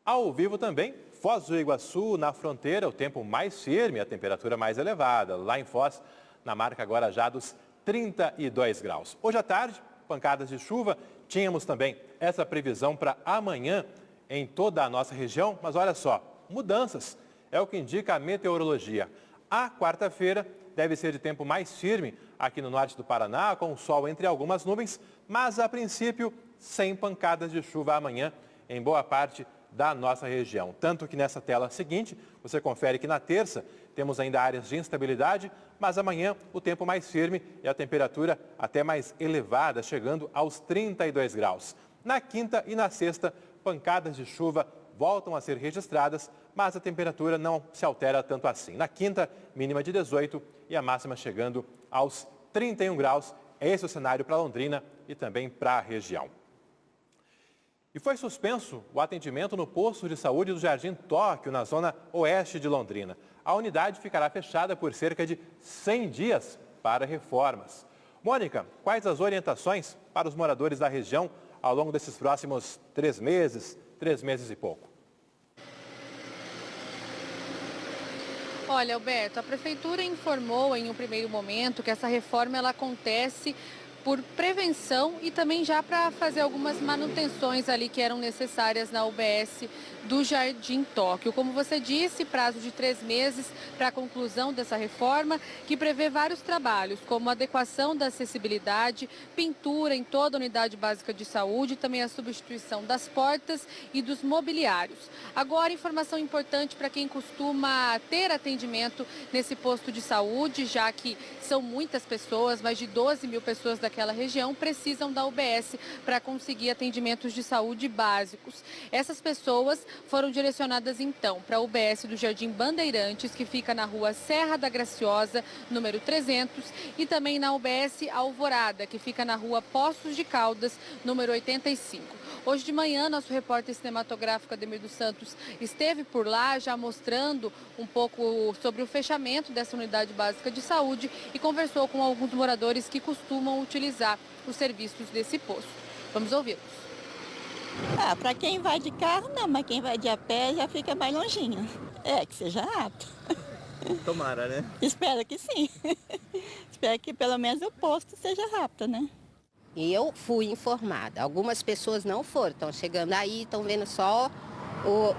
Ao vivo também, Foz do Iguaçu, na fronteira, o tempo mais firme, a temperatura mais elevada. Lá em Foz, na marca agora já dos 32 graus. Hoje à tarde, pancadas de chuva. Tínhamos também essa previsão para amanhã em toda a nossa região. Mas olha só, mudanças é o que indica a meteorologia. A quarta-feira deve ser de tempo mais firme aqui no norte do Paraná, com o sol entre algumas nuvens, mas a princípio sem pancadas de chuva amanhã em boa parte da nossa região. Tanto que nessa tela seguinte, você confere que na terça temos ainda áreas de instabilidade, mas amanhã o tempo mais firme e a temperatura até mais elevada, chegando aos 32 graus. Na quinta e na sexta, pancadas de chuva voltam a ser registradas, mas a temperatura não se altera tanto assim. Na quinta, mínima de 18 e a máxima chegando aos 31 graus. Esse é o cenário para Londrina e também para a região. E foi suspenso o atendimento no posto de saúde do Jardim Tóquio, na zona oeste de Londrina. A unidade ficará fechada por cerca de 100 dias para reformas. Mônica, quais as orientações para os moradores da região ao longo desses próximos 3 meses e pouco? Olha, Alberto, a Prefeitura informou em um primeiro momento que essa reforma ela acontece por prevenção e também já para fazer algumas manutenções ali que eram necessárias na UBS do Jardim Tóquio. Como você disse, prazo de 3 meses para a conclusão dessa reforma, que prevê vários trabalhos, como adequação da acessibilidade, pintura em toda a unidade básica de saúde, também a substituição das portas e dos mobiliários. Agora, informação importante para quem costuma ter atendimento nesse posto de saúde, já que são muitas pessoas, mais de 12 mil pessoas daquela região precisam da UBS para conseguir atendimentos de saúde básicos. Essas pessoas foram direcionadas então para a UBS do Jardim Bandeirantes, que fica na rua Serra da Graciosa, número 300, e também na UBS Alvorada, que fica na rua Poços de Caldas, número 85. Hoje de manhã, nosso repórter cinematográfico Ademir dos Santos esteve por lá, já mostrando um pouco sobre o fechamento dessa unidade básica de saúde e conversou com alguns moradores que costumam utilizar os serviços desse posto. Vamos ouvi-los. Para quem vai de carro não, mas quem vai de a pé já fica mais longinho. Que seja rápido. Tomara, né? Espero que sim. Espero que pelo menos o posto seja rápido, né? Eu fui informada. Algumas pessoas não foram, estão chegando aí, estão vendo só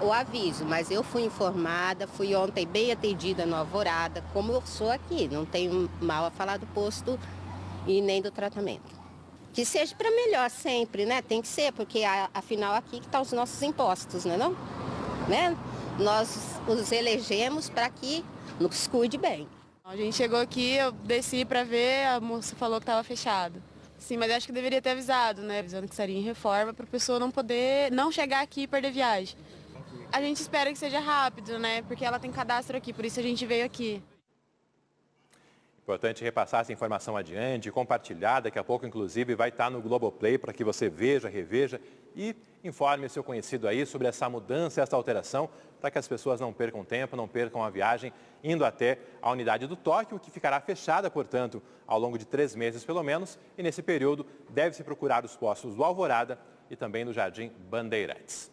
o aviso. Mas eu fui informada, fui ontem bem atendida no Alvorada, como eu sou aqui. Não tenho mal a falar do posto e nem do tratamento. Que seja para melhor sempre, né? Tem que ser, porque afinal aqui que estão os nossos impostos, não? Né? Nós os elegemos para que nos cuide bem. A gente chegou aqui, eu desci para ver, a moça falou que estava fechado. Sim, mas acho que deveria ter avisado, né? Avisando que estaria em reforma para a pessoa não chegar aqui e perder viagem. A gente espera que seja rápido, né? Porque ela tem cadastro aqui, por isso a gente veio aqui. Importante repassar essa informação adiante, compartilhar. Daqui a pouco, inclusive, vai estar no Globoplay para que você veja, reveja e informe o seu conhecido aí sobre essa mudança, essa alteração, para que as pessoas não percam tempo, não percam a viagem, indo até a unidade do Tóquio, que ficará fechada, portanto, ao longo de 3 meses pelo menos. E nesse período, deve-se procurar os postos do Alvorada e também do Jardim Bandeirantes.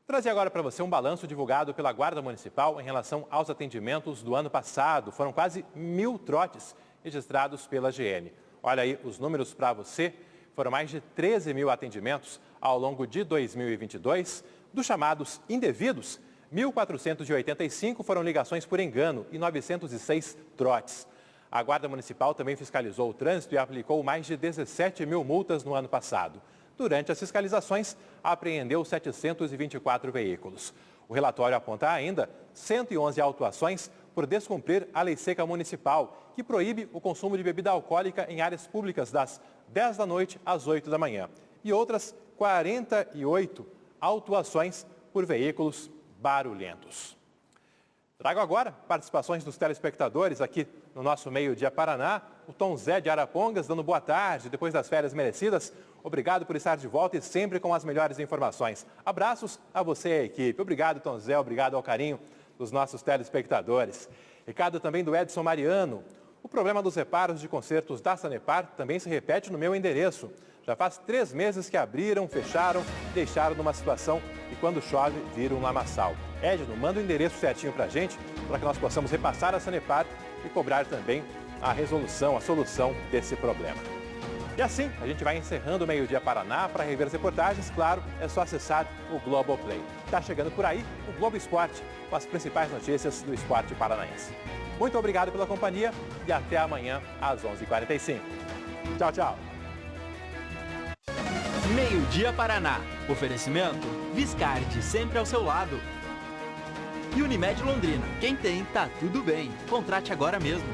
Trazer agora para você um balanço divulgado pela Guarda Municipal em relação aos atendimentos do ano passado. Foram quase 1000 trotes registrados pela GM. Olha aí os números para você. Foram mais de 13 mil atendimentos ao longo de 2022. Dos chamados indevidos, 1.485 foram ligações por engano e 906 trotes. A Guarda Municipal também fiscalizou o trânsito e aplicou mais de 17 mil multas no ano passado. Durante as fiscalizações, apreendeu 724 veículos. O relatório aponta ainda 111 autuações por descumprir a Lei Seca Municipal, que proíbe o consumo de bebida alcoólica em áreas públicas das 10 da noite às 8 da manhã. E outras 48 autuações por veículos barulhentos. Trago agora participações dos telespectadores aqui no nosso Meio Dia Paraná. O Tom Zé de Arapongas dando boa tarde, depois das férias merecidas. Obrigado por estar de volta e sempre com as melhores informações. Abraços a você e a equipe. Obrigado, Tom Zé, obrigado ao carinho dos nossos telespectadores. Recado também do Edson Mariano. O problema dos reparos de consertos da Sanepar também se repete no meu endereço. Já faz 3 meses que abriram, fecharam, deixaram numa situação e quando chove, viram um lamaçal. Edno, manda o endereço certinho pra gente, para que nós possamos repassar a Sanepar e cobrar também a resolução, a solução desse problema. E assim, a gente vai encerrando o Meio Dia Paraná. Para rever as reportagens, claro, é só acessar o Globoplay. Está chegando por aí o Globo Esporte, com as principais notícias do esporte paranaense. Muito obrigado pela companhia e até amanhã às 11h45. Tchau, tchau. Meio Dia Paraná. Oferecimento Viscardi, sempre ao seu lado. E Unimed Londrina. Quem tem, tá tudo bem. Contrate agora mesmo.